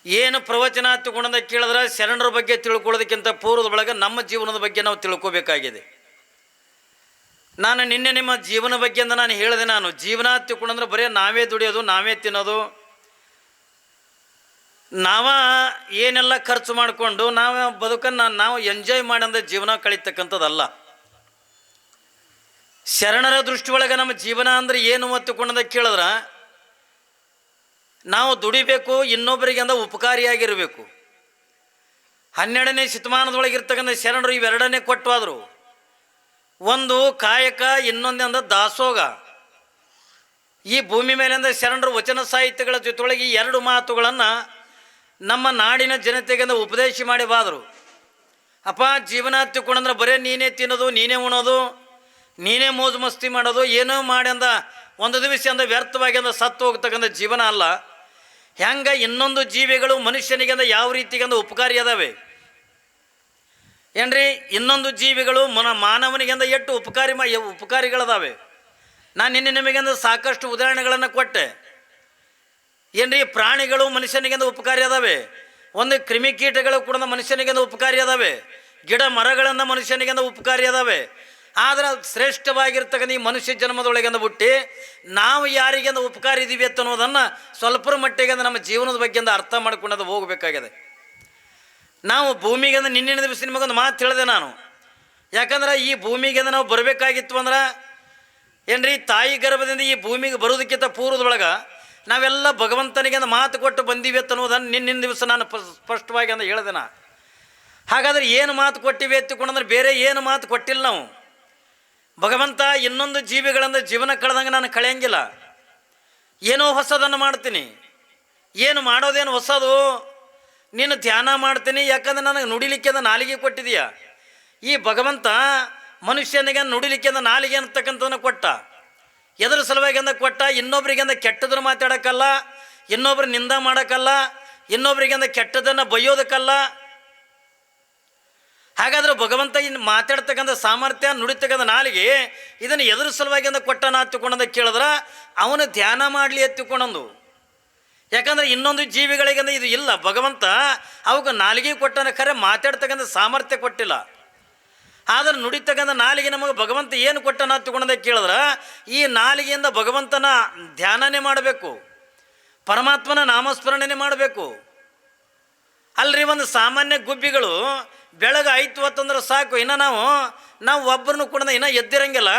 ಏನು ಪ್ರವಚನ ತಗೊಂಡ ಕೇಳಿದ್ರೆ ಶರಣರ ಬಗ್ಗೆ ತಿಳ್ಕೊಳ್ಳೋದಕ್ಕಿಂತ ಪೂರ್ವದ ಒಳಗೆ ನಮ್ಮ ಜೀವನದ ಬಗ್ಗೆ ನಾವು ತಿಳ್ಕೋಬೇಕಾಗಿದೆ. ನಾನು ನಿನ್ನೆ ನಿಮ್ಮ ಜೀವನ ಬಗ್ಗೆ ಅಂತ ನಾನು ಹೇಳಿದೆ. ನಾನು ಜೀವನ ತಿಳ್ಕೊಂಡ್ರೆ ಬರೀ ನಾವೇ ದುಡಿಯೋದು, ನಾವೇ ತಿನ್ನೋದು, ನಾವ ಏನೆಲ್ಲ ಖರ್ಚು ಮಾಡಿಕೊಂಡು ನಾವು ಬದುಕನ್ನು ನಾವು ಎಂಜಾಯ್ ಮಾಡಂದ ಜೀವನ ಕಳೀತಕ್ಕಂಥದ್ದಲ್ಲ. ಶರಣರ ದೃಷ್ಟಿ ಒಳಗೆ ನಮ್ಮ ಜೀವನ ಅಂದರೆ ಏನು ತಿಳ್ಕೊಂಡ ಕೇಳಿದ್ರೆ ನಾವು ದುಡಿಬೇಕು, ಇನ್ನೊಬ್ಬರಿಗೆ ಅಂದ ಉಪಕಾರಿಯಾಗಿರಬೇಕು. 12ನೇ ಶತಮಾನದೊಳಗಿರ್ತಕ್ಕಂಥ ಶರಣರು ಇವೆರಡನ್ನೇ ಕೊಟ್ಟವಾದರು. ಒಂದು ಕಾಯಕ, ಇನ್ನೊಂದೇ ಅಂದ ದಾಸೋಗ. ಈ ಭೂಮಿ ಮೇಲಿಂದ ಶರಣರು ವಚನ ಸಾಹಿತ್ಯಗಳ ಜೊತೆಯೊಳಗೆ ಈ ಎರಡು ಮಾತುಗಳನ್ನು ನಮ್ಮ ನಾಡಿನ ಜನತೆಗೆ ಉಪದೇಶ ಮಾಡಿ ಬಾದರು. ಅಪ್ಪ, ಜೀವನ ತಿಳ್ಕೊಂಡ್ರೆ ಬರೀ ನೀನೇ ತಿನ್ನೋದು, ನೀನೇ ಉಣೋದು, ನೀನೇ ಮೋಜು ಮಸ್ತಿ ಮಾಡೋದು, ಏನೋ ಮಾಡಿ ಅಂದ ಒಂದು ದಿವಸ ಅಂದ ವ್ಯರ್ಥವಾಗಿ ಅಂದ ಸತ್ತು ಹೋಗ್ತಕ್ಕಂಥ ಜೀವನ ಅಲ್ಲ. ಹೆಂಗೆ ಇನ್ನೊಂದು ಜೀವಿಗಳು ಮನುಷ್ಯನಿಗೆ ಅಂದ ಯಾವ ರೀತಿಗೆ ಅಂದ ಉಪಕಾರಿ ಅದಾವೆ ಏನ್ರಿ, ಇನ್ನೊಂದು ಜೀವಿಗಳು ಮಾನವನಿಗೆ ಅಂದ ಎಷ್ಟು ಉಪಕಾರಿಗಳದಾವೆ. ನಾನು ನಿನ್ನೆ ನಿಮಗೆಂದ ಸಾಕಷ್ಟು ಉದಾಹರಣೆಗಳನ್ನು ಕೊಟ್ಟೆ ಏನ್ರಿ. ಪ್ರಾಣಿಗಳು ಮನುಷ್ಯನಿಗೆಂದ ಉಪಕಾರಿ ಅದಾವೆ, ಒಂದು ಕ್ರಿಮಿಕೀಟಗಳು ಕೂಡ ಮನುಷ್ಯನಿಗೆಂದ ಉಪಕಾರಿ ಅದಾವೆ, ಗಿಡ ಮರಗಳನ್ನು ಮನುಷ್ಯನಿಗೆಂದ ಉಪಕಾರಿ ಅದಾವೆ. ಆದರೆ ಶ್ರೇಷ್ಠವಾಗಿರ್ತಕ್ಕಂಥ ಈ ಮನುಷ್ಯ ಜನ್ಮದೊಳಗೆಂದು ಹುಟ್ಟಿ ನಾವು ಯಾರಿಗೆಂದ ಉಪಕಾರ ಇದ್ದೀವಿ ಅನ್ನೋದನ್ನು ಸ್ವಲ್ಪರ ಮಟ್ಟಿಗೆ ನಮ್ಮ ಜೀವನದ ಬಗ್ಗೆಂದ ಅರ್ಥ ಮಾಡ್ಕೊಂಡದು ಹೋಗಬೇಕಾಗಿದೆ. ನಾವು ಭೂಮಿಗೆ ನಿನ್ನಿನ ದಿವಸ ನಿಮಗೊಂದು ಮಾತು ಹೇಳಿದೆ ನಾನು. ಯಾಕಂದ್ರೆ ಈ ಭೂಮಿಗೆ ನಾವು ಬರಬೇಕಾಗಿತ್ತು ಅಂದ್ರೆ ಏನ್ರಿ, ತಾಯಿ ಗರ್ಭದಿಂದ ಈ ಭೂಮಿಗೆ ಬರೋದಕ್ಕಿಂತ ಪೂರ್ವದೊಳಗೆ ನಾವೆಲ್ಲ ಭಗವಂತನಿಗೆ ಮಾತು ಕೊಟ್ಟು ಬಂದೀವಿ ಅನ್ನೋದನ್ನು ನಿನ್ನಿನ ದಿವಸ ನಾನು ಸ್ಪಷ್ಟವಾಗಿ ಅಂತ ಹೇಳಿದೆ ನಾ. ಹಾಗಾದ್ರೆ ಏನು ಮಾತು ಕೊಟ್ಟಿವಿ ಎತ್ತಿಕೊಂಡ್ರೆ ಬೇರೆ ಏನು ಮಾತು ಕೊಟ್ಟಿಲ್ಲ ನಾವು. ಭಗವಂತ ಇನ್ನೊಂದು ಜೀವಿಗಳಿಂದ ಜೀವನ ಕಳೆದಂಗೆ ನಾನು ಕಳೆಯಂಗಿಲ್ಲ. ಏನೋ ಹೊಸದನ್ನು ಮಾಡ್ತೀನಿ, ಏನು ಮಾಡೋದೇನು ಹೊಸದು, ನೀನು ಧ್ಯಾನ ಮಾಡ್ತೀನಿ. ಯಾಕಂದ್ರೆ ನನಗೆ ನುಡಿಲಿಕ್ಕೆ ನಾಲಿಗೆ ಕೊಟ್ಟಿದೀಯ. ಈ ಭಗವಂತ ಮನುಷ್ಯನಿಗೆ ನುಡಿಲಿಕ್ಕೆ ನಾಲಿಗೆ ಅಂತಕ್ಕಂಥದನ್ನು ಕೊಟ್ಟ. ಎದರ ಸಲುವಾಗಿ ಅಂದ ಕೊಟ್ಟ? ಇನ್ನೊಬ್ರಿಗೆಂದ ಕೆಟ್ಟದನ್ನು ಮಾತಾಡೋಕ್ಕಲ್ಲ, ಇನ್ನೊಬ್ರು ನಿಂದ ಮಾಡೋಕ್ಕಲ್ಲ, ಇನ್ನೊಬ್ರಿಗೆಂದ ಕೆಟ್ಟದನ್ನು ಬೈಯೋದಕ್ಕಲ್ಲ. ಹಾಗಾದ್ರೆ ಭಗವಂತ ಇನ್ನು ಮಾತಾಡ್ತಕ್ಕಂಥ ಸಾಮರ್ಥ್ಯ, ನುಡಿತಕ್ಕಂಥ ನಾಲಿಗೆ ಇದನ್ನು ಎದುರು ಸಲುವಾಗಿ ಅಂದ ಕೊಟ್ಟನ ಹತ್ತಿಕೊಂಡಂದ ಕೇಳಿದ್ರೆ ಅವನು ಧ್ಯಾನ ಮಾಡಲಿ ಎತ್ತಿಕೊಂಡಂದು. ಯಾಕಂದ್ರೆ ಇನ್ನೊಂದು ಜೀವಿಗಳಿಗಂದ ಇದು ಇಲ್ಲ. ಭಗವಂತ ಅವಕ್ಕೆ ನಾಲಿಗೆ ಕೊಟ್ಟನ, ಖರೆ ಮಾತಾಡ್ತಕ್ಕಂಥ ಸಾಮರ್ಥ್ಯ ಕೊಟ್ಟಿಲ್ಲ. ಆದರೆ ನುಡಿತಕ್ಕಂಥ ನಾಲಿಗೆ ನಮಗೆ ಭಗವಂತ ಏನು ಕೊಟ್ಟನ ಹತ್ತಿಕೊಂಡಂದ ಕೇಳಿದ್ರೆ ಈ ನಾಲಿಗೆಯಿಂದ ಭಗವಂತನ ಧ್ಯಾನನೇ ಮಾಡಬೇಕು, ಪರಮಾತ್ಮನ ನಾಮಸ್ಮರಣೆನೇ ಮಾಡಬೇಕು. ಅಲ್ರಿ, ಒಂದು ಸಾಮಾನ್ಯ ಗುಬ್ಬಿಗಳು ಬೆಳಗ್ಗೆ ಆಯ್ತು ಅಂತಂದ್ರೆ ಸಾಕು, ಇನ್ನು ನಾವು ಒಬ್ಬರನ್ನು ಕೂಡ ಇನ್ನೂ ಎದ್ದಿರಂಗಿಲ್ಲ.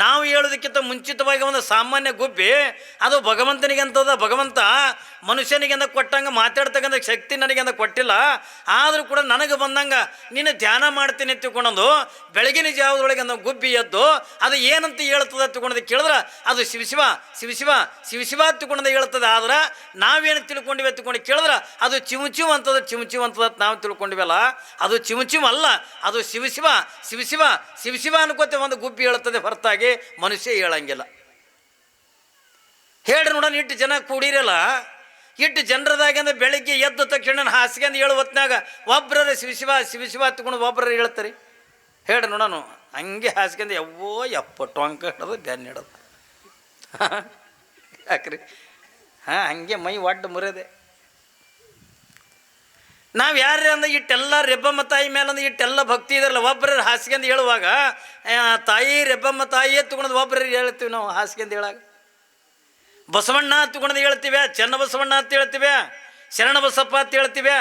ನಾವು ಹೇಳೋದಕ್ಕಿಂತ ಮುಂಚಿತವಾಗಿ ಒಂದು ಸಾಮಾನ್ಯ ಗುಬ್ಬಿ ಅದು ಭಗವಂತನಿಗೆ ಅಂತದ. ಭಗವಂತ ಮನುಷ್ಯನಿಗೆಂದ ಕೊಟ್ಟಂಗೆ ಮಾತಾಡ್ತಕ್ಕಂಥ ಶಕ್ತಿ ನನಗೆಂದ ಕೊಟ್ಟಿಲ್ಲ. ಆದರೂ ಕೂಡ ನನಗೆ ಬಂದಂಗೆ ನೀನು ಧ್ಯಾನ ಮಾಡ್ತೀನಿ ಎತ್ತಿಕೊಂಡಂದು ಬೆಳಗಿನ ಜಾವದೊಳಗೆ ಒಂದು ಗುಬ್ಬಿ ಎದ್ದು ಅದು ಏನಂತ ಹೇಳ್ತದೆ ಎತ್ತಿಕೊಂಡದು ಕೇಳಿದ್ರೆ ಅದು ಶಿವಶಿವ ಶಿವಶಿವ ಶಿವಶಿವ ಎತ್ತಿಕೊಂಡದು ಹೇಳ್ತದೆ. ಆದ್ರೆ ನಾವೇನು ತಿಳ್ಕೊಂಡಿವಿ ಎತ್ತಿಕೊಂಡು ಕೇಳಿದ್ರೆ ಅದು ಚಿಮುಚಿವ್ ಅಂತದ, ಚಿಮುಚಿವ್ ಅಂತದ ನಾವು ತಿಳ್ಕೊಂಡಿವಲ್ಲ. ಅದು ಚಿಮುಚಿವ್ ಅಲ್ಲ, ಅದು ಶಿವಶಿವ ಶಿವಶಿವ ಶಿವಶಿವ ಅನ್ಕೋತೆ ಒಂದು ಗುಬ್ಬಿ ಹೇಳ್ತದೆ, ಹೊರತಾಗಿ ಮನುಷ್ಯ ಹೇಳಂಗಿಲ್ಲ. ಹೇಳ್ರಿ ನೋಡೋಣ, ಇಟ್ಟು ಜನ ಕೂಡಿರಲ್ಲ, ಇಟ್ಟು ಜನರದಾಗಂದ್ರೆ ಬೆಳಿಗ್ಗೆ ಎದ್ದು ತಕ್ಷಣ ಹಾಸಿಗೆ ಹೇಳು ಹೊತ್ನಾಗ ಒಬ್ಬರ ಶಿವಶಿವ ಶಿವಶಿವ ಹತ್ಕೊಂಡು ಒಬ್ಬರ ಹೇಳ್ತಾರೆ. ಹೇಳ್ರಿ ನೋಡೋಣ, ಹಂಗೆ ಹಾಸಿಗೆ ಯಾವೋ ಎಪ್ಪಟ್ಟು ಅಂಕ ಹಿಡೋದು ಬ್ಯಾನ್ ಹಿಡೋದು. ಯಾಕ್ರಿ ಹಂಗೆ ಮೈ ಒಡ್ಡ ಮುರಿದೆ. ನಾವು ಯಾರೇ ಅಂದ ಇಟ್ಟೆಲ್ಲ ರೆಬ್ಬಮ್ಮ ತಾಯಿ ಮೇಲಂದ ಇಟ್ಟೆಲ್ಲ ಭಕ್ತಿ ಇದಾರಲ್ಲ, ಒಬ್ಬರ ಹಾಸಿಗೆ ಅಂತ ಹೇಳುವಾಗ ತಾಯಿ ರೆಬ್ಬಮ್ಮ ತಾಯಿ ಎತ್ತುಕೊಂಡದು ಒಬ್ಬರ ಹೇಳ್ತೀವಿ ನಾವು. ಹಾಸಿಗೆ ಅಂತ ಹೇಳಾಗ ಬಸವಣ್ಣ ಹತ್ಕೊಂಡದು ಹೇಳ್ತೀವಿ, ಚೆನ್ನ ಬಸವಣ್ಣ ಅಂತ ಹೇಳ್ತೀವಿ, ಶರಣ ಬಸಪ್ಪ ಅಂತ ಹೇಳ್ತೀವಿ.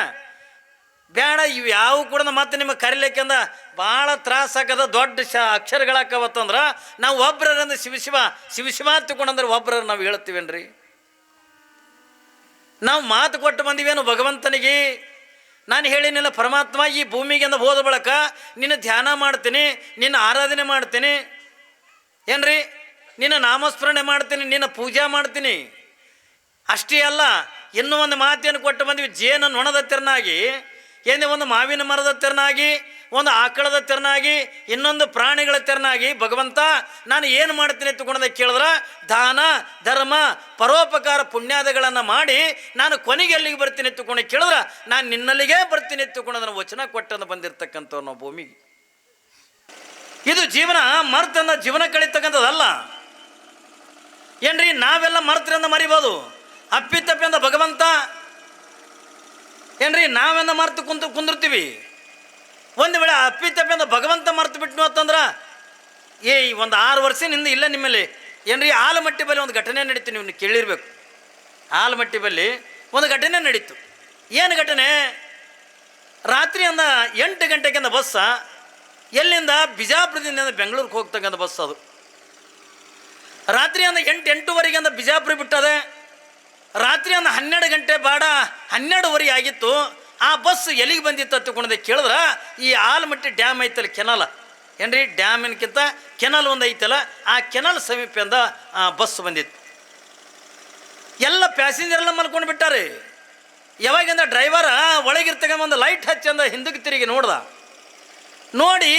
ಬೇಡ, ಇವು ಯಾವ ಕೂಡ ಮತ್ತೆ ನಿಮಗೆ ಕರಿಲಿಕ್ಕೆಂದ ಭಾಳ ತ್ರಾಸಾಗದ. ದೊಡ್ಡ ಅಕ್ಷರಗಳಾಕವತ್ತಂದ್ರೆ ನಾವು ಒಬ್ಬರಂದ್ರೆ ಶಿವಶಿವ ಶಿವಶಿವ ಹತ್ಕೊಂಡಂದ್ರೆ ಒಬ್ಬರ ನಾವು ಹೇಳ್ತೀವೇನ್ರಿ. ನಾವು ಮಾತು ಕೊಟ್ಟು ಬಂದಿವೇನು ಭಗವಂತನಿಗೆ. ನಾನು ಹೇಳಿನಿಲ್ಲ, ಪರಮಾತ್ಮ ಈ ಭೂಮಿಗೆ ಹೋದ ಬಳಿಕ ನಿನ್ನ ಧ್ಯಾನ ಮಾಡ್ತೀನಿ, ನಿನ್ನ ಆರಾಧನೆ ಮಾಡ್ತೀನಿ ಏನ್ರಿ, ನಿನ್ನ ನಾಮಸ್ಮರಣೆ ಮಾಡ್ತೀನಿ, ನಿನ್ನ ಪೂಜೆ ಮಾಡ್ತೀನಿ. ಅಷ್ಟೇ ಅಲ್ಲ, ಇನ್ನೂ ಒಂದು ಮಾತೇನು ಕೊಟ್ಟು ಬಂದ್ವಿ. ಜೇನು ನೊಣದ ತೆರನಾಗಿ, ಏನೇ ಒಂದು ಮಾವಿನ ಮರದ ತೆರನಾಗಿ, ಒಂದು ಆಕಳದ ತೆರನಾಗಿ, ಇನ್ನೊಂದು ಪ್ರಾಣಿಗಳ ತೆರನಾಗಿ ಭಗವಂತ ನಾನು ಏನು ಮಾಡ್ತೀನಿ ಎತ್ತುಕೊಂಡದ ಕೇಳಿದ್ರೆ ದಾನ ಧರ್ಮ ಪರೋಪಕಾರ ಪುಣ್ಯಾದಗಳನ್ನು ಮಾಡಿ ನಾನು ಕೊನೆಗೆ ಎಲ್ಲಿಗೆ ಬರ್ತೀನಿ ಎತ್ತುಕೊಂಡು ಕೇಳಿದ್ರೆ ನಾನು ನಿನ್ನಲ್ಲಿಗೆ ಬರ್ತೀನಿ ಎತ್ತುಕೊಂಡದನ್ನು ವಚನ ಕೊಟ್ಟಂದು ಬಂದಿರತಕ್ಕಂಥವ್ರು ನಾವು ಭೂಮಿಗೆ. ಇದು ಜೀವನ ಮರ್ತಂದ ಜೀವನ ಕಳೀತಕ್ಕಂಥದ್ದಲ್ಲ ಏನ್ರಿ. ನಾವೆಲ್ಲ ಮರ್ತರಿಂದ ಮರಿಬೋದು, ಅಪ್ಪಿತಪ್ಪಿಂದ ಭಗವಂತ ಏನ್ರಿ ನಾವೆಂದ ಮರ್ತು ಕುಂದಿರ್ತೀವಿ. ಒಂದು ವೇಳೆ ಅಪ್ಪಿತಪ್ಪಿಂದ ಭಗವಂತ ಮರ್ತು ಬಿಟ್ನು ಅಂತಂದ್ರೆ ಒಂದು 6 ವರ್ಷದಿಂದ ಇಲ್ಲ ನಿಮ್ಮಲ್ಲಿ ಏನ್ರಿ ಆಲಮಟ್ಟಿ ಬಲ್ಲಿ ಒಂದು ಘಟನೆ ನಡೀತು, ನೀವು ಕೇಳಿರ್ಬೇಕು. ಆಲಮಟ್ಟಿ ಬಲ್ಲಿ ಒಂದು ಘಟನೆ ನಡೀತು. ಏನು ಘಟನೆ? ರಾತ್ರಿ 8 ಗಂಟೆಗಿಂದ ಬಸ್ಸ ಎಲ್ಲಿಂದ ಬಿಜಾಪುರದಿಂದ ಬೆಂಗಳೂರಿಗೆ ಹೋಗ್ತಕ್ಕಂಥ ಬಸ್. ಅದು ರಾತ್ರಿ 8-8:30 ಬಿಜಾಪುರ ಬಿಟ್ಟದೆ. ರಾತ್ರಿ 12 ಗಂಟೆ ಬಾಡ 12:30 ಆಗಿತ್ತು. ಆ ಬಸ್ ಎಲ್ಲಿಗೆ ಬಂದಿತ್ತು ಅಂತಕೊಂಡೆ ಕೇಳಿದ್ರೆ ಈ ಆಲಮಟ್ಟಿ ಡ್ಯಾಮ್ ಐತಲ್ಲ, ಕೆನಾಲ ಏನ್ರಿ, ಡ್ಯಾಮಿನಕ್ಕಿಂತ ಕೆನಾಲ್ ಒಂದು ಐತಲ್ಲ, ಆ ಕೆನಾಲ್ ಸಮೀಪದಿಂದ ಬಸ್ ಬಂದಿತ್ತು. ಎಲ್ಲ ಪ್ಯಾಸೆಂಜರೆಲ್ಲ ಮಲ್ಕೊಂಡು ಬಿಟ್ಟಾರೆ. ಯಾವಾಗಿಂದ ಡ್ರೈವರ ಒಳಗಿರ್ತಕ್ಕ ಒಂದು ಲೈಟ್ ಹಚ್ಚಂದ ಹಿಂದಕ್ಕೆ ತಿರುಗಿ ನೋಡಿ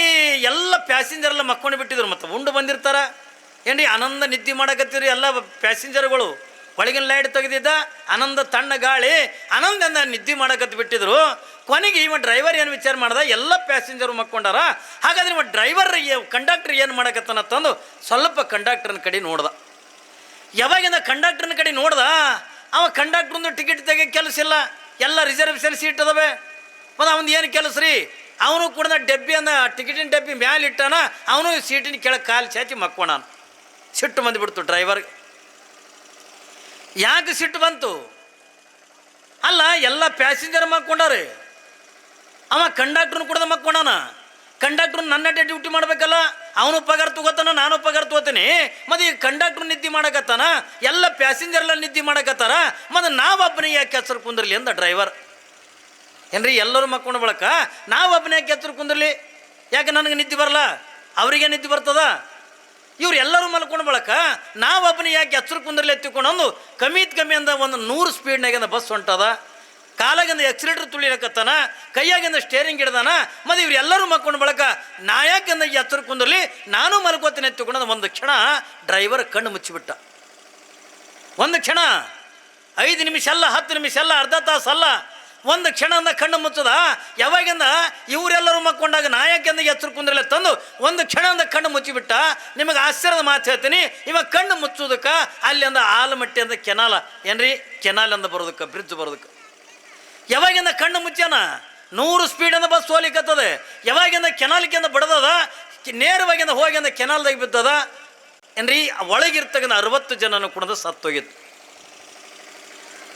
ಎಲ್ಲ ಪ್ಯಾಸೆಂಜರೆಲ್ಲ ಮಕ್ಕೊಂಡು ಬಿಟ್ಟಿದ್ರು. ಮತ್ತು ಉಂಡು ಬಂದಿರ್ತಾರ ಏನ್ರಿ, ಆನಂದ ನಿದ್ದೆ ಮಾಡಕತ್ತಿದ್ರು ಎಲ್ಲ ಪ್ಯಾಸೆಂಜರ್ಗಳು. ಒಳಗಿನ ಲೈಟ್ ತೆಗೆದಿದ್ದ ಆನಂದ, ತಣ್ಣ ಗಾಳಿ, ಆನಂದದಿಂದ ನಿದ್ದೆ ಮಾಡಕತ್ತು ಬಿಟ್ಟಿದ್ರು. ಕೊನೆಗೆ ಇವ ಡ್ರೈವರ್ ಏನು ವಿಚಾರ ಮಾಡ್ದ, ಎಲ್ಲ ಪ್ಯಾಸೆಂಜರು ಮಕ್ಕೊಂಡಾರ. ಹಾಗಾದ್ರೆ ಇವ ಡ್ರೈವರ್ ಕಂಡಕ್ಟರ್ ಏನು ಮಾಡಕತ್ತಾನ ತಂದು ಸ್ವಲ್ಪ ಕಂಡಕ್ಟರ್ನ ಕಡೆ ನೋಡ್ದ. ಯಾವಾಗಿಂದ ಕಂಡಕ್ಟರ್ನ ಕಡೆ ನೋಡ್ದ, ಅವ ಕಂಡಕ್ಟ್ರೊಂದು ಟಿಕೆಟ್ ತೆಗೆ ಕೆಲಸ ಇಲ್ಲ, ಎಲ್ಲ ರಿಸರ್ವೇಷನ್ ಸೀಟ್ ಅದಾವೆ. ಮತ್ತು ಅವನು ಏನು ಕೆಲಸ ರೀ, ಅವನು ಕೂಡ ಡಬ್ಬಿ ಟಿಕೆಟಿನ ಡಬ್ಬಿ ಮ್ಯಾಲೆ ಇಟ್ಟಾನ, ಅವನು ಸೀಟಿನ ಕೆಳಗೆ ಕಾಲು ಚಾಚಿ ಮಕ್ಕೋಣ. ಸಿಟ್ಟು ಬಂದುಬಿಡ್ತು ಡ್ರೈವರ್ಗೆ. ಯಾಕೆ ಸಿಟ್ಟು ಬಂತು? ಅಲ್ಲ, ಎಲ್ಲ ಪ್ಯಾಸೆಂಜರ್ ಮಕ್ಕೊಂಡಾರೆ, ಅವ ಕಂಡಕ್ಟ್ರನ್ನ ಕೂಡ ಮಕ್ಕೊಂಡಾನ. ಕಂಡಕ್ಟ್ರ್ ನನ್ನಟ್ಟೆ ಡ್ಯೂಟಿ ಮಾಡ್ಬೇಕಲ್ಲ, ಅವನು ಪಗಾರ ತಗೋತಾನ, ನಾನು ಪಗಾರ ತಗೋತೀನಿ. ಮತ್ತು ಈ ಕಂಡಕ್ಟ್ರ್ ನಿದ್ದೆ ಮಾಡಕತ್ತಾನ, ಎಲ್ಲ ಪ್ಯಾಸೆಂಜರ್ಲ್ಲ ನಿದ್ದೆ ಮಾಡಕತ್ತಾರ, ಮತ್ತು ನಾವೊಬ್ಬನಿಗೆ ಯಾಕೆ ಹೆಸರು ಕುಂದಿರಲಿ ಅಂದ ಡ್ರೈವರ್. ಏನ್ರಿ, ಎಲ್ಲರೂ ಮಕ್ಕೊಂಡು ಬಳಕ ನಾವೊಬ್ಬನೇ ಯಾಕೆ ಹೆಸರು ಕುಂದಿರಲಿ? ಯಾಕೆ ನನಗೆ ನಿದ್ದೆ ಬರಲ್ಲ, ಅವರಿಗೆ ನಿದ್ದೆ ಬರ್ತದ? ಇವ್ರು ಎಲ್ಲರೂ ಮಲ್ಕೊಂಡು ಬಳಕ ನಾವೊಬ್ಬನೇ ಯಾಕೆ ಹೆಸರು ಕುಂದಿರಲಿ ಎತ್ತಿಕೊಂಡು ಕಮ್ಮಿ ಒಂದು 100 ಸ್ಪೀಡ್ನಾಗಿಂದ ಬಸ್ ಹೊಂಟದ. ಕಾಲಾಗಿಂದ ಎಕ್ಸಿಲೇಟರ್ ತುಳಿಯಕತ್ತಾನ, ಕೈಯಾಗಿಂದ ಸ್ಟೇರಿಂಗ್ ಹಿಡ್ದಾನ. ಮತ್ತು ಇವ್ರು ಎಲ್ಲರೂ ಮಕ್ಕೊಂಡು ಬಳಕ ನಾ ಯಾಕೆಂದ ಈ ಹತ್ತಿರ ಕುಂದಿರಲಿ, ನಾನು ಮಲ್ಕೋತೀನಿ ಎತ್ತಿಕೊಂಡ ಒಂದು ಕ್ಷಣ ಡ್ರೈವರ್ ಕಣ್ಣು ಮುಚ್ಚಿಬಿಟ್ಟ. ಒಂದು ಕ್ಷಣ, 5 ನಿಮಿಷ ಅಲ್ಲ, 10 ನಿಮಿಷ ಅಲ್ಲ, ಅರ್ಧ ತಾಸು ಅಲ್ಲ, ಒಂದು ಕ್ಷಣ ಕಣ್ಣು ಮುಚ್ಚದ. ಯಾವಾಗಿಂದ ಇವರೆಲ್ಲರೂ ಮಕ್ಕೊಂಡಾಗ ನಾ ಯಾಕೆಂದ ಹೆಸರು ಕುಂದಿರಲಿ ತಂದು ಒಂದು ಕ್ಷಣ ಕಣ್ಣು ಮುಚ್ಚಿಬಿಟ್ಟ. ನಿಮಗೆ ಆಶ್ಚರ್ಯದ ಮಾತು ಹೇಳ್ತೀನಿ, ಇವಾಗ ಕಣ್ಣು ಮುಚ್ಚೋದಕ್ಕೆ ಅಲ್ಲಿ ಆಲಮಟ್ಟಿ ಕೆನಾಲ ಏನ್ರಿ, ಕೆನಾಲ್ ಬರೋದಕ್ಕೆ, ಬ್ರಿಡ್ಜ್ ಬರೋದಕ್ಕೆ. ಯಾವಾಗಿಂದ ಕಣ್ಣು ಮುಚ್ಚಾನ 100 ಸ್ಪೀಡ್ ಬಸ್ ಹೋಲಿಕತ್ತದ. ಯಾವಾಗಿಂದ ಕೆನಾಲ್ಕಿಂದ ಬಡದದ, ನೇರವಾಗಿಂದ ಹೋಗಿಂದ ಕೆನಾಲ್ದಾಗ ಬಿದ್ದದ ಏನ್ರಿ. ಒಳಗಿರ್ತಕ್ಕಂಥ 60 ಜನನು ಕೂಡ ಸತ್ತೋಗಿತ್ತು.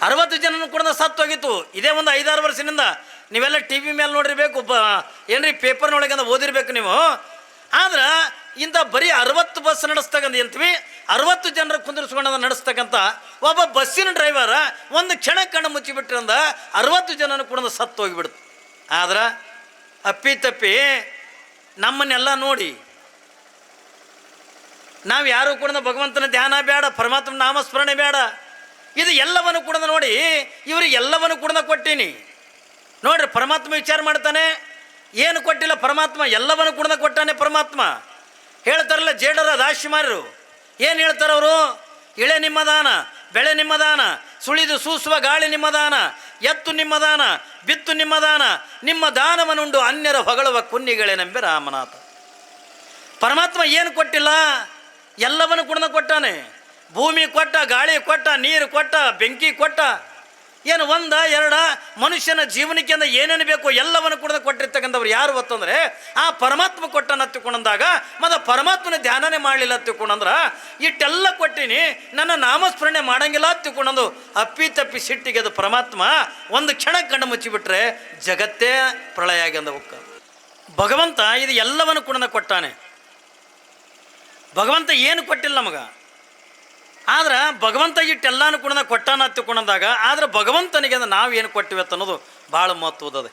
60 ಜನನು ಕೂಡ ಸತ್ತೋಗಿತ್ತು. ಇದೇ ಒಂದು 5-6 ವರ್ಷದಿಂದ ನೀವೆಲ್ಲ ಟಿ ವಿ ಮೇಲೆ ನೋಡಿರ್ಬೇಕು, ಏನ್ರಿ ಪೇಪರ್ನೊಳಗಿಂದ ಓದಿರ್ಬೇಕು ನೀವು. ಆದ್ರೆ ಇಂಥ ಬರೀ 60 ಬಸ್ ನಡೆಸ್ತಕ್ಕಂಥ ಎಂತೀವಿ, 60 ಜನರ ಕುಂದಿರಿಸ್ಕೊಂಡ ನಡೆಸ್ತಕ್ಕಂಥ ಒಬ್ಬ ಬಸ್ಸಿನ ಡ್ರೈವರ ಒಂದು ಕ್ಷಣ ಕಣ್ಣು ಮುಚ್ಚಿಬಿಟ್ರಿಂದ 60 ಜನನು ಕೂಡ ಸತ್ತು ಹೋಗಿಬಿಡ್ತು. ಆದ್ರೆ ಅಪ್ಪಿತಪ್ಪಿ ನಮ್ಮನ್ನೆಲ್ಲ ನೋಡಿ ನಾವು ಯಾರು ಕೂಡ ಭಗವಂತನ ಧ್ಯಾನ ಬೇಡ, ಪರಮಾತ್ಮನ ನಾಮಸ್ಮರಣೆ ಬೇಡ, ಇದು ಎಲ್ಲವನ್ನು ಕೂಡ ನೋಡಿ ಇವ್ರಿಗೆ ಎಲ್ಲವನ್ನು ಕೂಡ ಕೊಟ್ಟೀನಿ. ನೋಡ್ರಿ, ಪರಮಾತ್ಮ ವಿಚಾರ ಮಾಡ್ತಾನೆ, ಏನು ಕೊಟ್ಟಿಲ್ಲ ಪರಮಾತ್ಮ, ಎಲ್ಲವನ್ನು ಕೂಡ ಕೊಟ್ಟಾನೆ ಪರಮಾತ್ಮ. ಹೇಳ್ತಾರಲ್ಲ ಜೇಡರ ದಾಶಿಮಾರರು, ಏನು ಹೇಳ್ತಾರವರು? ಇಳೆ ನಿಮ್ಮ ದಾನ, ಬೆಳೆ ನಿಮ್ಮ ದಾನ, ಸುಳಿದು ಸೂಸುವ ಗಾಳಿ ನಿಮ್ಮ ದಾನ, ಎತ್ತು ನಿಮ್ಮ ದಾನ, ಬಿತ್ತು ನಿಮ್ಮ ದಾನ, ನಿಮ್ಮ ದಾನವನ್ನುಂಡು ಅನ್ಯರ ಹೊಗಳುವ ಕುನ್ನಿಗಳೇನೆಂಬೆ ರಾಮನಾಥ. ಪರಮಾತ್ಮ ಏನು ಕೊಟ್ಟಿಲ್ಲ, ಎಲ್ಲವನ್ನು ಕೂಡ ಕೊಟ್ಟಾನೆ. ಭೂಮಿ ಕೊಟ್ಟ, ಗಾಳಿ ಕೊಟ್ಟ, ನೀರು ಕೊಟ್ಟ, ಬೆಂಕಿ ಕೊಟ್ಟ. ಏನು 1-2 ಮನುಷ್ಯನ ಜೀವನಕ್ಕೆ ಏನೇನು ಬೇಕು ಎಲ್ಲವನ್ನು ಕೂಡ ಕೊಟ್ಟಿರ್ತಕ್ಕಂಥವ್ರು ಯಾರು ಗೊತ್ತಂದರೆ ಆ ಪರಮಾತ್ಮ ಕೊಟ್ಟನ ಹತ್ತಿಕೊಂಡಂದಾಗ ಮತ್ತು ಪರಮಾತ್ಮನ ಧ್ಯಾನನೇ ಮಾಡಲಿಲ್ಲ ಹತ್ತಿಕೊಂಡಂದ್ರೆ ಇಟ್ಟೆಲ್ಲ ಕೊಟ್ಟಿನಿ, ನನ್ನ ನಾಮಸ್ಮರಣೆ ಮಾಡಂಗಿಲ್ಲ ಹತ್ತಿಕೊಂಡಂದು ಅಪ್ಪಿ ತಪ್ಪಿ ಸಿಟ್ಟಿಗೆ ಅದು ಪರಮಾತ್ಮ ಒಂದು ಕ್ಷಣ ಕಣ್ಣು ಮುಚ್ಚಿಬಿಟ್ರೆ ಜಗತ್ತೇ ಪ್ರಳಯ ಆಗಿ ಅಂದ ಹೋಗ್ತ. ಭಗವಂತ ಇದು ಎಲ್ಲವನ್ನು ಕೂಡ ಕೊಟ್ಟಾನೆ. ಭಗವಂತ ಏನು ಕೊಟ್ಟಿಲ್ಲ ನಮಗ, ಆದ್ರೆ ಭಗವಂತ ಇಟ್ಟೆಲ್ಲಾನು ಕೂಡ ಕೊಟ್ಟಾನ ಹತ್ತಿಕೊಂಡಂದಾಗ ಆದ್ರೆ ಭಗವಂತನಿಗೆ ನಾವು ಏನು ಕೊಟ್ಟಿವೆ ಅನ್ನೋದು ಭಾಳ ಮಹತ್ವದ.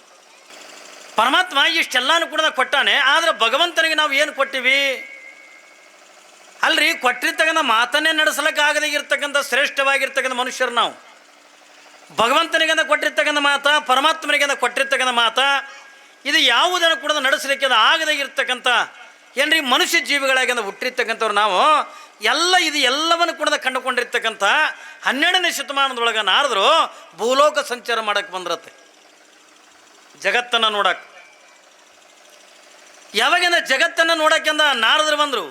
ಪರಮಾತ್ಮ ಇಷ್ಟೆಲ್ಲಾನು ಕೂಡ ಕೊಟ್ಟಾನೆ, ಆದ್ರೆ ಭಗವಂತನಿಗೆ ನಾವು ಏನು ಕೊಟ್ಟಿವಿ ಅಲ್ರಿ? ಕೊಟ್ಟಿರ್ತಕ್ಕಂಥ ಮಾತನ್ನೇ ನಡೆಸಲಿಕ್ಕೆ ಆಗದೇ ಇರ್ತಕ್ಕಂಥ ಶ್ರೇಷ್ಠವಾಗಿರ್ತಕ್ಕಂಥ ಮನುಷ್ಯರು ನಾವು. ಭಗವಂತನಿಗೆ ಕೊಟ್ಟಿರ್ತಕ್ಕಂಥ ಮಾತ, ಪರಮಾತ್ಮನಿಗೆ ಕೊಟ್ಟಿರ್ತಕ್ಕಂಥ ಮಾತ, ಇದು ಯಾವುದನ್ನು ಕೂಡ ನಡೆಸಲಿಕ್ಕೆ ಆಗದೇ ಇರ್ತಕ್ಕಂಥ ಏನ್ರಿ ಮನುಷ್ಯ ಜೀವಿಗಳಾಗಿ ಹುಟ್ಟಿರ್ತಕ್ಕಂಥವ್ರು ನಾವು ಎಲ್ಲ. ಇದು ಎಲ್ಲವನ್ನು ಕೂಡ ಕಂಡುಕೊಂಡಿರ್ತಕ್ಕಂಥ 12ನೇ ಶತಮಾನದೊಳಗೆ ನಾರದರು ಭೂಲೋಕ ಸಂಚಾರ ಮಾಡಕ್ಕೆ ಬಂದ್ರತ್ತೆ, ಜಗತ್ತನ್ನು ನೋಡಕ್ಕೆ. ಯಾವಾಗಿಂದ ಜಗತ್ತನ್ನು ನೋಡಕ್ಕೆಂದ ನಾರದರು ಬಂದರು,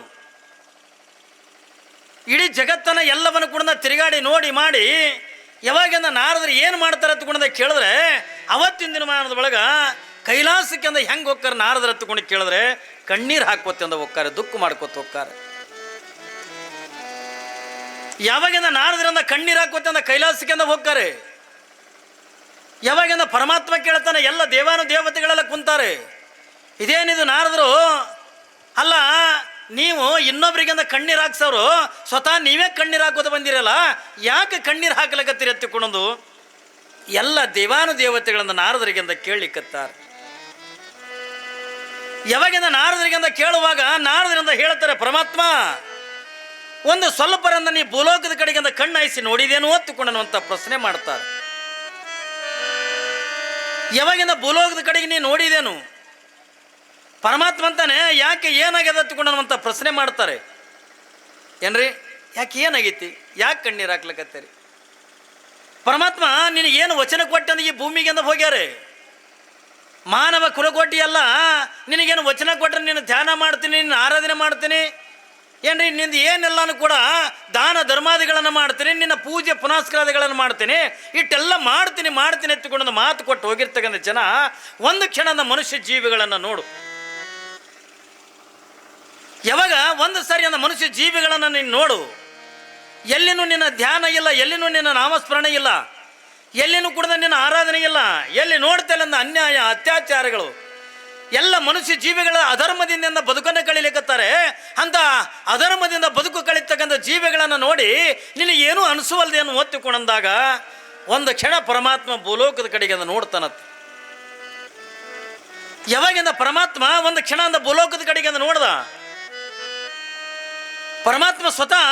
ಇಡೀ ಜಗತ್ತನ್ನು ಎಲ್ಲವನ್ನು ಕೂಡ ತಿರುಗಾಡಿ ನೋಡಿ ಮಾಡಿ ಯಾವಾಗಿಂದ ನಾರದರು ಏನು ಮಾಡ್ತಾರೆ ಅಂತ ಕೇಳಿದ್ರೆ ಅವತ್ತಿನ ದಿನಮಾನದ ಒಳಗೆ ಕೈಲಾಸಕ್ಕೆ ಅಂದ ಹೆಂಗೆ ಹೋಗ್ತಾರೆ ನಾರದ್ರ ಹತ್ಕೊಂಡು ಕೇಳಿದ್ರೆ ಕಣ್ಣೀರು ಹಾಕೋತೆ ಅಂದ ಹೋಗ್ತಾರೆ, ದುಃಖ ಮಾಡ್ಕೋತ ಹೋಗ್ತಾರೆ. ಯಾವಾಗಿಂದ ನಾರದ್ರಿಂದ ಕಣ್ಣೀರು ಹಾಕೋತೆ ಅಂದ ಕೈಲಾಸಕ್ಕೆ ಅಂದ ಹೋಗ್ತಾರೆ. ಯಾವಾಗಿಂದ ಪರಮಾತ್ಮ ಕೇಳ್ತಾನೆ ಎಲ್ಲ ದೇವಾನು ದೇವತೆಗಳೆಲ್ಲ ಕುಂತಾರೆ. ಇದೇನಿದು ನಾರದರು, ಅಲ್ಲ ನೀವು ಇನ್ನೊಬ್ರಿಗಿಂದ ಕಣ್ಣೀರು ಹಾಕ್ಸೋರು, ಸ್ವತಃ ನೀವೇ ಕಣ್ಣೀರು ಹಾಕೋದು ಬಂದಿರಲ್ಲ, ಯಾಕೆ ಕಣ್ಣೀರು ಹಾಕ್ಲಕತ್ತೀರಿ ಎತ್ತಿಕೊಂಡು ಎಲ್ಲ ದೇವಾನು ದೇವತೆಗಳಿಂದ ನಾರದರಿಗಿಂದ ಕೇಳಲಿಕ್ಕತ್ತಾರೆ. ಯಾವಾಗಿಂದ ನಾರದರಿಗಿಂದ ಕೇಳುವಾಗ ನಾರದರಿಂದ ಹೇಳ್ತಾರೆ, ಪರಮಾತ್ಮ ಒಂದು ಸ್ವಲ್ಪರಂದ ನೀ ಭೂಲೋಕದ ಕಡೆಗಿಂದ ಕಣ್ಣಾಯಿಸಿ ನೋಡಿದೇನು ಅತ್ತುಕೊಂಡನು ಅಂತ ಪ್ರಶ್ನೆ ಮಾಡ್ತಾರೆ. ಯಾವಾಗಿಂದ ಭೂಲೋಕದ ಕಡೆಗೆ ನೀ ನೋಡಿದೇನು? ಪರಮಾತ್ಮ ಅಂತಾನೆ ಯಾಕೆ ಏನಾಗ್ಯದ ಅತ್ತುಕೊಂಡನು ಅಂತ ಪ್ರಶ್ನೆ ಮಾಡ್ತಾರೆ. ಏನ್ರಿ ಯಾಕೆ ಏನಾಗೈತಿ, ಯಾಕೆ ಕಣ್ಣೀರು ಹಾಕ್ಲಕತ್ತೀರಿ? ಪರಮಾತ್ಮ ನಿನಗೇನು ವಚನ ಕೊಟ್ಟಂದ ಈ ಭೂಮಿಗೆಂದ ಹೋಗ್ಯಾರೆ, ಮಾನವ ಕುಲಕೋಟಿ ಅಲ್ಲ, ನಿನಗೇನು ವಚನ ಕೊಟ್ಟರೆ ನೀನು ಧ್ಯಾನ ಮಾಡ್ತೀನಿ, ನಿನ್ನ ಆರಾಧನೆ ಮಾಡ್ತೀನಿ, ಏನ್ರಿ ನಿಂದು ಏನೆಲ್ಲಾನು ಕೂಡ ದಾನ ಧರ್ಮಾದಿಗಳನ್ನು ಮಾಡ್ತೀನಿ, ನಿನ್ನ ಪೂಜೆ ಪುನಸ್ಕಾರಗಳನ್ನು ಮಾಡ್ತೀನಿ, ಇಟ್ಟೆಲ್ಲ ಮಾಡ್ತೀನಿ ಎತ್ತುಕೊಂಡು ಮಾತು ಕೊಟ್ಟು ಹೋಗಿರ್ತಕ್ಕಂಥ ಜನ ಒಂದು ಕ್ಷಣದ ಮನುಷ್ಯ ಜೀವಿಗಳನ್ನು ನೋಡು. ಯಾವಾಗ ಒಂದು ಸಾರಿ ಅಂದ ಮನುಷ್ಯ ಜೀವಿಗಳನ್ನು ನೀನು ನೋಡು, ಎಲ್ಲಿನೂ ನಿನ್ನ ಧ್ಯಾನ ಇಲ್ಲ, ಎಲ್ಲಿನೂ ನಿನ್ನ ನಾಮಸ್ಮರಣೆ ಇಲ್ಲ, ಎಲ್ಲಿನೂ ಕೂಡ ನಿನ್ನ ಆರಾಧನೆ ಇಲ್ಲ, ಎಲ್ಲಿ ನೋಡ್ತಲ್ಲ ಅಂದ ಅನ್ಯಾಯ ಅತ್ಯಾಚಾರಗಳು, ಎಲ್ಲ ಮನುಷ್ಯ ಜೀವಿಗಳ ಅಧರ್ಮದಿಂದ ಬದುಕನ್ನು ಕಳೀಲಿಕ್ಕತ್ತಾರೆ. ಅಂತ ಅಧರ್ಮದಿಂದ ಬದುಕು ಕಳೀತಕ್ಕಂಥ ಜೀವಿಗಳನ್ನು ನೋಡಿ ನಿನಗೇನು ಅನಿಸುವಲ್ದೇನು ಒತ್ತಿಕೊಂಡಂದಾಗ ಒಂದು ಕ್ಷಣ ಪರಮಾತ್ಮ ಭೂಲೋಕದ ಕಡೆಗೆ ಅಂದ ನೋಡ್ತಾನತ್. ಯಾವಾಗಿಂದ ಪರಮಾತ್ಮ ಒಂದು ಕ್ಷಣ ಅಂದ ಭೂಲೋಕದ ಕಡೆಗೆ ಅಂದ ನೋಡ್ದ, ಪರಮಾತ್ಮ ಸ್ವತಃ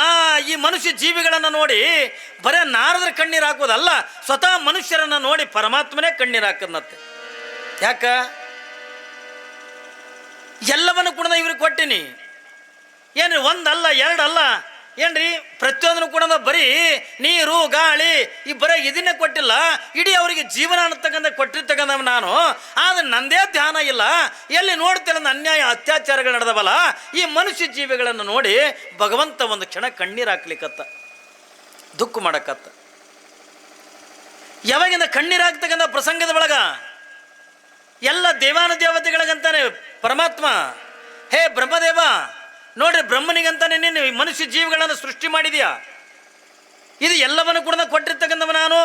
ಈ ಮನುಷ್ಯ ಜೀವಿಗಳನ್ನು ನೋಡಿ ಬರೇ ನಾರದ್ರ ಕಣ್ಣೀರು ಹಾಕೋದಲ್ಲ, ಸ್ವತಃ ಮನುಷ್ಯರನ್ನು ನೋಡಿ ಪರಮಾತ್ಮನೇ ಕಣ್ಣೀರು ಹಾಕದ್ನತ್ತೆ. ಯಾಕ? ಎಲ್ಲವನ್ನು ಕೂಡ ಇವ್ರಿಗೆ ಕೊಟ್ಟಿನಿ, ಏನ್ರಿ ಒಂದಲ್ಲ ಎರಡಲ್ಲ, ಏನ್ರಿ ಪ್ರತಿಯೊಂದನ್ನು ಕೂಡ ಬರೀ ನೀರು ಗಾಳಿ ಈ ಬರೀ ಇದನ್ನೇ ಕೊಟ್ಟಿಲ್ಲ, ಇಡೀ ಅವರಿಗೆ ಜೀವನ ಅನ್ನತಕ್ಕಂಥ ಕೊಟ್ಟಿರ್ತಕ್ಕಂಥ ನಾನು. ಆದರೆ ನಂದೇ ಧ್ಯಾನ ಇಲ್ಲ, ಎಲ್ಲಿ ನೋಡ್ತಿಲ್ಲ ಅನ್ಯಾಯ ಅತ್ಯಾಚಾರಗಳು ನಡೆದವಲ್ಲ, ಈ ಮನುಷ್ಯ ಜೀವಿಗಳನ್ನು ನೋಡಿ ಭಗವಂತ ಒಂದು ಕ್ಷಣ ಕಣ್ಣೀರು ಹಾಕ್ಲಿಕ್ಕತ್ತ, ದುಃಖ ಮಾಡಕತ್ತ. ಯಾವಾಗಿಂದ ಕಣ್ಣೀರು ಹಾಕ್ತಕ್ಕಂಥ ಪ್ರಸಂಗದ ಒಳಗ ಎಲ್ಲ ದೇವಾನು ದೇವತೆಗಳಿಗಂತಾನೆ ಪರಮಾತ್ಮ, ಹೇ ಬ್ರಹ್ಮದೇವ ನೋಡ್ರಿ, ಬ್ರಹ್ಮನಿಗಂತಾನೆ ನೀನು ಮನುಷ್ಯ ಜೀವಿಗಳನ್ನು ಸೃಷ್ಟಿ ಮಾಡಿದೀಯಾ, ಇದು ಎಲ್ಲವನ್ನು ಕೂಡ ಕೊಟ್ಟಿರ್ತಕ್ಕಂಥವ ನಾನು,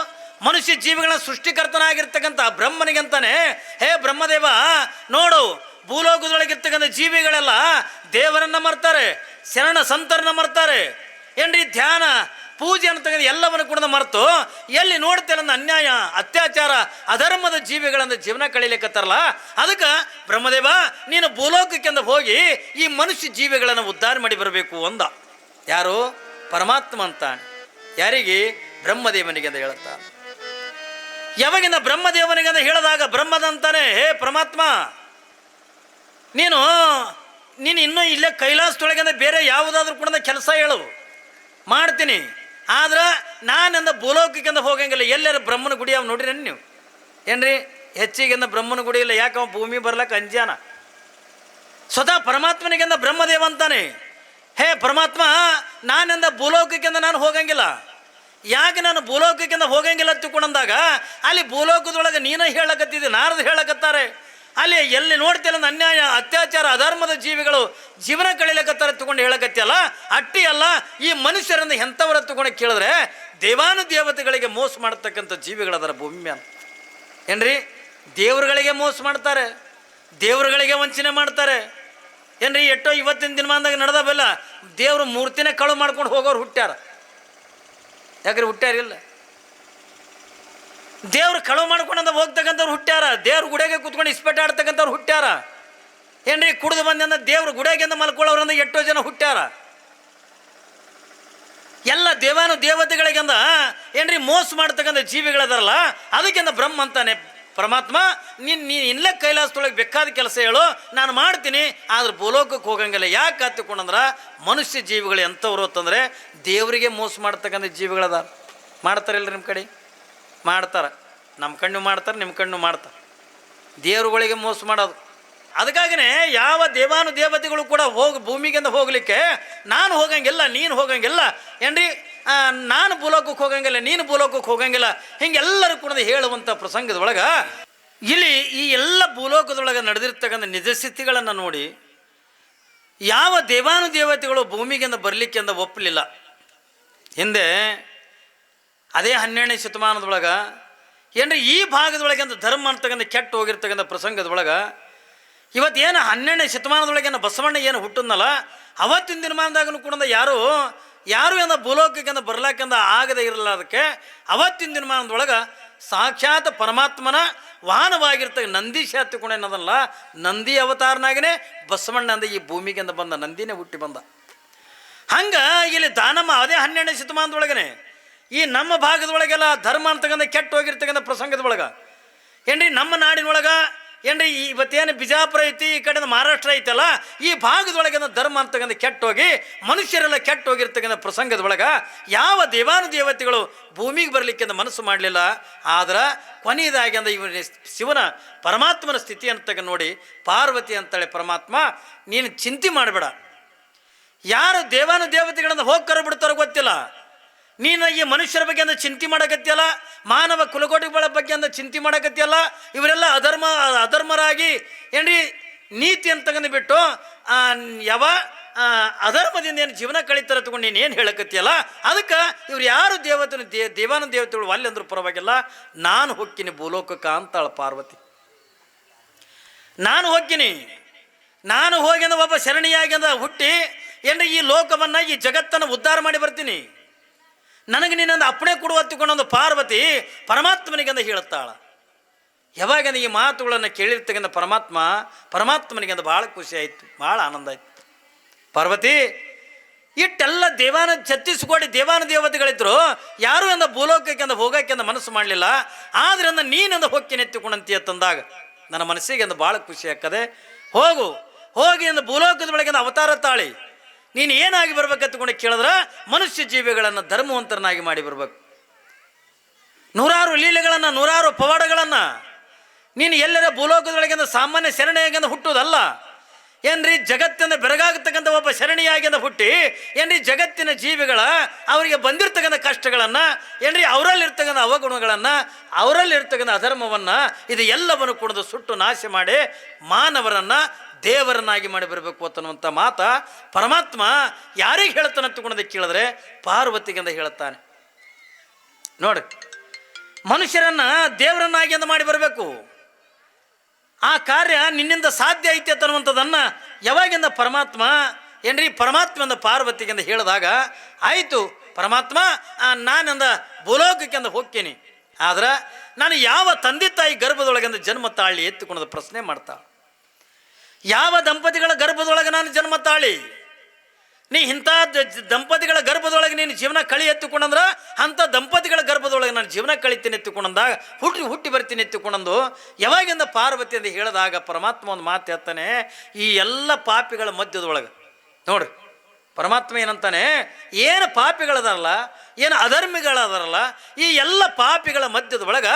ಮನುಷ್ಯ ಜೀವಿಗಳ ಸೃಷ್ಟಿಕರ್ತನಾಗಿರ್ತಕ್ಕಂಥ ಬ್ರಹ್ಮನಿಗಂತಾನೆ, ಹೇ ಬ್ರಹ್ಮದೇವ ನೋಡು, ಭೂಲೋಕದೊಳಗಿರ್ತಕ್ಕಂಥ ಜೀವಿಗಳೆಲ್ಲ ದೇವರನ್ನ ಮರ್ತಾರೆ, ಶರಣ ಸಂತರನ್ನ ಮರ್ತಾರೆ, ಏನ್ರಿ ಧ್ಯಾನ ಪೂಜೆ ಅಂತಕ್ಕಂಥ ಎಲ್ಲವನ್ನು ಕೂಡ ಮರೆತು ಎಲ್ಲಿ ನೋಡ್ತೇನೆ ಅನ್ಯಾಯ ಅತ್ಯಾಚಾರ ಅಧರ್ಮದ ಜೀವಿಗಳಿಂದ ಜೀವನ ಕಳೀಲಿಕ್ಕತ್ತಾರಲ್ಲ, ಅದಕ್ಕೆ ಬ್ರಹ್ಮದೇವ ನೀನು ಭೂಲೋಕಕ್ಕೆಂದ ಹೋಗಿ ಈ ಮನುಷ್ಯ ಜೀವಿಗಳನ್ನು ಉದ್ಧಾರ ಮಾಡಿ ಬರಬೇಕು ಅಂದ. ಯಾರು? ಪರಮಾತ್ಮ ಅಂತಾನೆ. ಯಾರಿಗೆ? ಬ್ರಹ್ಮದೇವನಿಗೆ ಅಂತ ಹೇಳುತ್ತಾನೆ. ಯಾವಾಗಿಂದ ಬ್ರಹ್ಮದೇವನಿಗೆ ಅಂತ ಹೇಳಿದಾಗ ಬ್ರಹ್ಮದಂತಾನೆ, ಹೇ ಪರಮಾತ್ಮ ನೀನು ಇನ್ನೂ ಇಲ್ಲೇ ಕೈಲಾಸದೊಳಗೆ ಬೇರೆ ಯಾವುದಾದ್ರೂ ಕೂಡ ಕೆಲಸ ಹೇಳು ಮಾಡ್ತೀನಿ, ಆದ್ರೆ ನಾನೆಂದ ಭೂಲೋಕಕ್ಕೆಂದ ಹೋಗಂಗಿಲ್ಲ. ಎಲ್ಲರ ಬ್ರಹ್ಮನ ಗುಡಿ ಅವ್ ನೋಡಿರಿ ನೀವು, ಏನ್ರಿ ಹೆಚ್ಚಿಗೆಂದ ಬ್ರಹ್ಮನ ಗುಡಿ ಇಲ್ಲ, ಯಾಕೆ ಅವ ಭೂಮಿ ಬರ್ಲಕ್ಕೆ ಅಂಜಾನ. ಸ್ವತಃ ಪರಮಾತ್ಮನಿಗೆಂದ ಬ್ರಹ್ಮದೇವ ಅಂತಾನೆ, ಹೇ ಪರಮಾತ್ಮ ನಾನೆಂದ ಭೂಲೋಕಕ್ಕೆಂದ ನಾನು ಹೋಗಂಗಿಲ್ಲ, ಯಾಕೆ ನಾನು ಭೂಲೋಕಕ್ಕೆಂದ ಹೋಗಂಗಿಲ್ಲ ತಿಳ್ಕೊಂಡಂದಾಗ ಅಲ್ಲಿ ಭೂಲೋಕದೊಳಗೆ ನೀನು ಹೇಳಕತ್ತಿದ್ದೆ, ನಾರದು ಹೇಳಕತ್ತಾರೆ, ಅಲ್ಲಿ ಎಲ್ಲಿ ನೋಡ್ತಿಲ್ಲ ಅನ್ಯಾಯ ಅತ್ಯಾಚಾರ ಅಧರ್ಮದ ಜೀವಿಗಳು ಜೀವನ ಕಳೀಲಕತ್ತಾರ ತಗೊಂಡು ಹೇಳಕತ್ತಿಯಲ್ಲ, ಅಟ್ಟಿ ಅಲ್ಲ ಈ ಮನುಷ್ಯರನ್ನು ಎಂಥವರ ತಗೊಂಡು ಕೇಳಿದ್ರೆ ದೇವಾನು ದೇವತೆಗಳಿಗೆ ಮೋಸ ಮಾಡ್ತಕ್ಕಂಥ ಜೀವಿಗಳದರ ಭೂಮಿ ಮೇಲೆ. ಏನ್ರಿ ದೇವ್ರುಗಳಿಗೆ ಮೋಸ ಮಾಡ್ತಾರೆ, ದೇವ್ರುಗಳಿಗೆ ವಂಚನೆ ಮಾಡ್ತಾರೆ, ಏನ್ರಿ ಎಷ್ಟೋ ಇವತ್ತಿನ ದಿನಮಾನದಾಗ ನಡೆದವೆಲ್ಲ ದೇವ್ರ ಮೂರ್ತಿನೇ ಕಳು ಮಾಡ್ಕೊಂಡು ಹೋಗೋರು ಹುಟ್ಟ್ಯಾರ. ಯಾಕ್ರಿ ಹುಟ್ಟ್ಯಾರಿಲ್ಲ? ದೇವ್ರು ಕಳು ಮಾಡ್ಕೊಂಡ ಹೋಗ್ತಕ್ಕಂಥವ್ರು ಹುಟ್ಟ್ಯಾರ, ದೇವ್ರ ಗುಡಿಯಾಗೆ ಕೂತ್ಕೊಂಡು ಇಸ್ಪೇಟ್ ಆಡ್ತಕ್ಕಂಥವ್ರು ಹುಟ್ಟ್ಯಾರ, ಏನ್ರಿ ಕುಡಿದು ಬಂದ ದೇವ್ರ ಗುಡಿಯಾಗಿಂದ ಮಲ್ಕೊಳ್ಳೋರಿಂದ ಎಷ್ಟೋ ಜನ ಹುಟ್ಟ್ಯಾರ. ಎಲ್ಲ ದೇವಾನು ದೇವತೆಗಳಿಗೆಂದ ಏನ್ರಿ ಮೋಸ ಮಾಡ್ತಕ್ಕಂಥ ಜೀವಿಗಳದಾರಲ್ಲ, ಅದಕ್ಕೆಂದ ಬ್ರಹ್ಮ ಅಂತಾನೆ ಪರಮಾತ್ಮ ನೀನು ಇಲ್ಲೇ ಕೈಲಾಸದೊಳಗೆ ಬೇಕಾದ ಕೆಲಸ ಹೇಳು ನಾನು ಮಾಡ್ತೀನಿ, ಆದ್ರೆ ಭೂಲೋಕಕ್ಕೆ ಹೋಗಂಗಿಲ್ಲ. ಯಾಕೆ ಹತ್ತಿಕೊಂಡಂದ್ರೆ ಮನುಷ್ಯ ಜೀವಿಗಳು ಎಂಥವ್ರು ಅಂತಂದರೆ ದೇವರಿಗೆ ಮೋಸ ಮಾಡ್ತಕ್ಕಂಥ ಜೀವಿಗಳದಾರ. ಮಾಡ್ತಾರಿಲ್ರಿ ನಿಮ್ಮ ಕಡೆ? ಮಾಡ್ತಾರೆ, ನಮ್ಮ ಕಣ್ಣು ಮಾಡ್ತಾರೆ, ನಿಮ್ಮ ಕಣ್ಣು ಮಾಡ್ತಾರೆ, ದೇವರುಗಳಿಗೆ ಮೋಸ ಮಾಡೋದು. ಅದಕ್ಕಾಗಿಯೇ ಯಾವ ದೇವಾನು ದೇವತೆಗಳು ಕೂಡ ಭೂಮಿಗೆಂದ ಹೋಗಲಿಕ್ಕೆ ನಾನು ಹೋಗಂಗಿಲ್ಲ, ನೀನು ಹೋಗಂಗಿಲ್ಲ, ಏನ್ರಿ ನಾನು ಭೂಲೋಕಕ್ಕೆ ಹೋಗಂಗಿಲ್ಲ, ನೀನು ಭೂಲೋಕಕ್ಕೆ ಹೋಗಂಗಿಲ್ಲ, ಹಿಂಗೆಲ್ಲರೂ ಕೂಡ ಹೇಳುವಂಥ ಪ್ರಸಂಗದೊಳಗೆ ಇಲ್ಲಿ ಈ ಎಲ್ಲ ಭೂಲೋಕದೊಳಗೆ ನಡೆದಿರ್ತಕ್ಕಂಥ ನಿಜಸ್ಥಿತಿಗಳನ್ನು ನೋಡಿ ಯಾವ ದೇವಾನುದೇವತೆಗಳು ಭೂಮಿಗೆಂದ ಬರಲಿಕ್ಕೆ ಅಂದ ಒಪ್ಪಲಿಲ್ಲ. ಹಿಂದೆ ಅದೇ 12ನೇ ಶತಮಾನದೊಳಗೆ ಏನ್ರಿ ಈ ಭಾಗದೊಳಗೆ ಅಂತ ಧರ್ಮ ಅಂತಕ್ಕಂಥ ಕೆಟ್ಟು ಹೋಗಿರ್ತಕ್ಕಂಥ ಪ್ರಸಂಗದೊಳಗೆ ಇವತ್ತೇನು 12ನೇ ಶತಮಾನದೊಳಗೆ ಬಸವಣ್ಣ ಏನು ಹುಟ್ಟದ್ನಲ್ಲ, ಅವತ್ತಿನ ದಿನಮಾನದಾಗೂ ಕೂಡ ಯಾರು ಏನೋ ಭೂಲೋಕಕ್ಕೆ ಬರ್ಲಾಕಂದ ಆಗದೆ ಇರಲ್ಲ. ಅದಕ್ಕೆ ಅವತ್ತಿನ ದಿನಮಾನದೊಳಗೆ ಸಾಕ್ಷಾತ್ ಪರಮಾತ್ಮನ ವಾಹನವಾಗಿರ್ತಕ್ಕ ನಂದೀಶ ಹತ್ತಿಕೊಂಡು ಏನದಲ್ಲ, ನಂದಿ ಅವತಾರನಾಗೇ ಬಸವಣ್ಣ ಅಂದ ಈ ಭೂಮಿಗೆ ಬಂದ, ನಂದಿನೇ ಹುಟ್ಟಿ ಬಂದ. ಹಂಗೆ ಇಲ್ಲಿ ದಾನಮ್ಮ ಅದೇ 12ನೇ ಶತಮಾನದೊಳಗನೆ ಈ ನಮ್ಮ ಭಾಗದೊಳಗೆಲ್ಲ ಧರ್ಮ ಅಂತಕ್ಕಂಥ ಕೆಟ್ಟು ಹೋಗಿರ್ತಕ್ಕಂಥ ಪ್ರಸಂಗದೊಳಗೆ ಏನ್ರಿ ನಮ್ಮ ನಾಡಿನೊಳಗೆ ಏನ್ರಿ ಇವತ್ತೇನು ಬಿಜಾಪುರ ಐತಿ, ಈ ಕಡೆ ಮಹಾರಾಷ್ಟ್ರ ಐತಲ್ಲ, ಈ ಭಾಗದೊಳಗೆ ಧರ್ಮ ಅಂತಕ್ಕಂಥ ಕೆಟ್ಟೋಗಿ ಮನುಷ್ಯರೆಲ್ಲ ಕೆಟ್ಟು ಹೋಗಿರ್ತಕ್ಕಂಥ ಪ್ರಸಂಗದೊಳಗೆ ಯಾವ ದೇವಾನುದೇವತೆಗಳು ಭೂಮಿಗೆ ಬರಲಿಕ್ಕೆ ಮನಸ್ಸು ಮಾಡಲಿಲ್ಲ. ಆದ್ರೆ ಕೊನೆಯದಾಗಿ ಅಂದ ಇವ ಶಿವನ ಪರಮಾತ್ಮನ ಸ್ಥಿತಿ ಅಂತಕ್ಕ ನೋಡಿ ಪಾರ್ವತಿ ಅಂತಾಳೆ, ಪರಮಾತ್ಮ ನೀನು ಚಿಂತೆ ಮಾಡಬೇಡ, ಯಾರು ದೇವಾನುದೇವತೆಗಳಿಂದ ಹೋಗಿ ಕರೆಬಿಡ್ತಾರೋ ಗೊತ್ತಿಲ್ಲ, ನೀನು ಈ ಮನುಷ್ಯರ ಬಗ್ಗೆ ಅಂದ ಚಿಂತೆ ಮಾಡಕತ್ತಿಯಲ್ಲ, ಮಾನವ ಕುಲಕೋಟಿಗಳ ಬಗ್ಗೆ ಅಂದ ಚಿಂತೆ ಮಾಡಕತ್ತಿಯಲ್ಲ, ಇವರೆಲ್ಲ ಅಧರ್ಮರಾಗಿ ಏನ್ರಿ ನೀತಿ ಅಂತಕ್ಕಂದು ಬಿಟ್ಟು ಯಾವ ಅಧರ್ಮದಿಂದ ಏನು ಜೀವನ ಕಳೀತಾರೆ ತಗೊಂಡು ನೀನು ಏನು ಹೇಳಕತ್ತಿಯಲ್ಲ, ಅದಕ್ಕೆ ಇವ್ರು ಯಾರು ದೇವಾನುದೇವತೆಗಳು ಅಲ್ಲಿ ಅಂದ್ರೂ ಪರವಾಗಿಲ್ಲ, ನಾನು ಹೋಗ್ತೀನಿ ಭೂಲೋಕಕ್ಕೆ ಅಂತಾಳ ಪಾರ್ವತಿ. ನಾನು ಹೋಗ್ತೀನಿ, ನಾನು ಹೋಗಿ ಅಂದ ಒಬ್ಬ ಶರಣಿಯಾಗಿ ಅಂದ ಹುಟ್ಟಿ ಏನ್ರಿ ಈ ಲೋಕವನ್ನು ಈ ಜಗತ್ತನ್ನು ಉದ್ಧಾರ ಮಾಡಿ ಬರ್ತೀನಿ, ನನಗೆ ನೀನೊಂದು ಅಪ್ಪಣೆ ಕೊಡು ಹತ್ತಿಕೊಂಡೊಂದು ಪಾರ್ವತಿ ಪರಮಾತ್ಮನಿಗಂದ ಹೇಳುತ್ತಾಳ. ಯಾವಾಗ ಈ ಮಾತುಗಳನ್ನು ಕೇಳಿರ್ತಕ್ಕಂಥ ಪರಮಾತ್ಮನಿಗಂದ ಭಾಳ ಖುಷಿ ಆಯಿತು, ಭಾಳ ಆನಂದ ಆಯಿತು. ಪಾರ್ವತಿ ಇಟ್ಟೆಲ್ಲ ಛತ್ತೀಸ್ಗಢ ದೇವಾನುದೇವತೆಗಳಿದ್ರು, ಯಾರು ಎಂದ ಭೂಲೋಕಕ್ಕೆ ಅಂದ ಹೋಗೋಕ್ಕೆ ಅಂದ ಮನಸ್ಸು ಮಾಡಲಿಲ್ಲ, ಆದ್ರಿಂದ ನೀನಂದ ಹೊಕ್ಕಿನ ಎತ್ತಿಕೊಂಡಂತೀಯ ತಂದಾಗ ನನ್ನ ಮನಸ್ಸಿಗೆ ಅಂದ ಭಾಳ ಖುಷಿ ಆಗ್ತದೆ. ಹೋಗಿ ಅಂದ ಭೂಲೋಕದೊಳಗಿಂದ ಅವತಾರ ತಾಳಿ ನೀನು ಏನಾಗಿ ಬರ್ಬೇಕಂತಕೊಂಡು ಕೇಳಿದ್ರೆ ಮನುಷ್ಯ ಜೀವಿಗಳನ್ನು ಧರ್ಮವಂತರನ್ನಾಗಿ ಮಾಡಿ ಬರ್ಬೇಕು. ನೂರಾರು ಲೀಲೆಗಳನ್ನು, ನೂರಾರು ಪವಾಡಗಳನ್ನು ನೀನು ಎಲ್ಲರ ಭೂಲೋಕದೊಳಗಿಂದ ಸಾಮಾನ್ಯ ಶರಣೆಯಾಗಿಂದ ಹುಟ್ಟುವುದಲ್ಲ, ಏನ್ರಿ ಜಗತ್ತಿನ ಬೆರಗಾಗತಕ್ಕಂಥ ಒಬ್ಬ ಶರಣಿಯಾಗಿಂದ ಹುಟ್ಟಿ ಏನ್ರಿ ಜಗತ್ತಿನ ಜೀವಿಗಳ ಅವರಿಗೆ ಬಂದಿರ್ತಕ್ಕಂಥ ಕಷ್ಟಗಳನ್ನು ಏನ್ರಿ ಅವರಲ್ಲಿರ್ತಕ್ಕಂಥ ಅವಗುಣಗಳನ್ನು, ಅವರಲ್ಲಿರ್ತಕ್ಕಂಥ ಅಧರ್ಮವನ್ನು ಇದು ಎಲ್ಲವನ್ನು ಕುಡಿದು ಸುಟ್ಟು ನಾಶ ಮಾಡಿ ಮಾನವರನ್ನು ದೇವರನ್ನಾಗಿ ಮಾಡಿ ಬರಬೇಕು ಅಂತನ್ನುವಂಥ ಮಾತ ಪರಮಾತ್ಮ ಯಾರಿಗೆ ಹೇಳ್ತಾನೆ ಅಂತಕೊಂಡೋದಕ್ಕೆ ಕೇಳಿದ್ರೆ ಪಾರ್ವತಿಗೆ ಅಂತ ಹೇಳ್ತಾನೆ. ನೋಡಿ, ಮನುಷ್ಯರನ್ನ ದೇವರನ್ನಾಗಿ ಅಂತ ಮಾಡಿ ಬರಬೇಕು, ಆ ಕಾರ್ಯ ನಿನ್ನಿಂದ ಸಾಧ್ಯ ಐತೆ ಅಂತನ್ನುವಂಥದ್ದನ್ನು ಯಾವಾಗಿಂದ ಪರಮಾತ್ಮ ಏನ್ರಿ ಪರಮಾತ್ಮಂದ ಪಾರ್ವತಿಗೆ ಅಂತ ಹೇಳಿದಾಗ ಆಯಿತು ಪರಮಾತ್ಮ ನಾನಂದ ಭೂಲೋಕಕ್ಕೆ ಅಂದ ಹೋಗ್ತೀನಿ, ಆದ್ರೆ ನಾನು ಯಾವ ತಂದೆ ತಾಯಿ ಗರ್ಭದೊಳಗಿಂದ ಜನ್ಮ ತಾಳಿ ಎತ್ತುಕೊಂಡದ ಪ್ರಶ್ನೆ ಮಾಡ್ತಾ, ಯಾವ ದಂಪತಿಗಳ ಗರ್ಭದೊಳಗೆ ನಾನು ಜನ್ಮ ತಾಳಿ ನೀ ಇಂಥ ದಂಪತಿಗಳ ಗರ್ಭದೊಳಗೆ ನೀನು ಜೀವನ ಕಳಿ ಎತ್ತುಕೊಂಡಂದ್ರೆ ಅಂಥ ದಂಪತಿಗಳ ಗರ್ಭದೊಳಗೆ ನಾನು ಜೀವನ ಕಳಿತೀನಿ ಎತ್ತುಕೊಂಡಂದಾಗ ಹುಟ್ಟಿ ಬರ್ತೀನಿ ಎತ್ತುಕೊಂಡಂದು ಯಾವಾಗಿಂದ ಪಾರ್ವತಿ ಅಂತ ಹೇಳಿದಾಗ ಪರಮಾತ್ಮ ಒಂದು ಮಾತು ಹೇಳ್ತಾನೆ, ಈ ಎಲ್ಲ ಪಾಪಿಗಳ ಮಧ್ಯದೊಳಗೆ ನೋಡ್ರಿ ಪರಮಾತ್ಮ ಏನಂತಾನೆ, ಏನು ಪಾಪಿಗಳದಾರಲ್ಲ, ಏನು ಅಧರ್ಮಿಗಳದಾರಲ್ಲ, ಈ ಎಲ್ಲ ಪಾಪಿಗಳ ಮಧ್ಯದೊಳಗೆ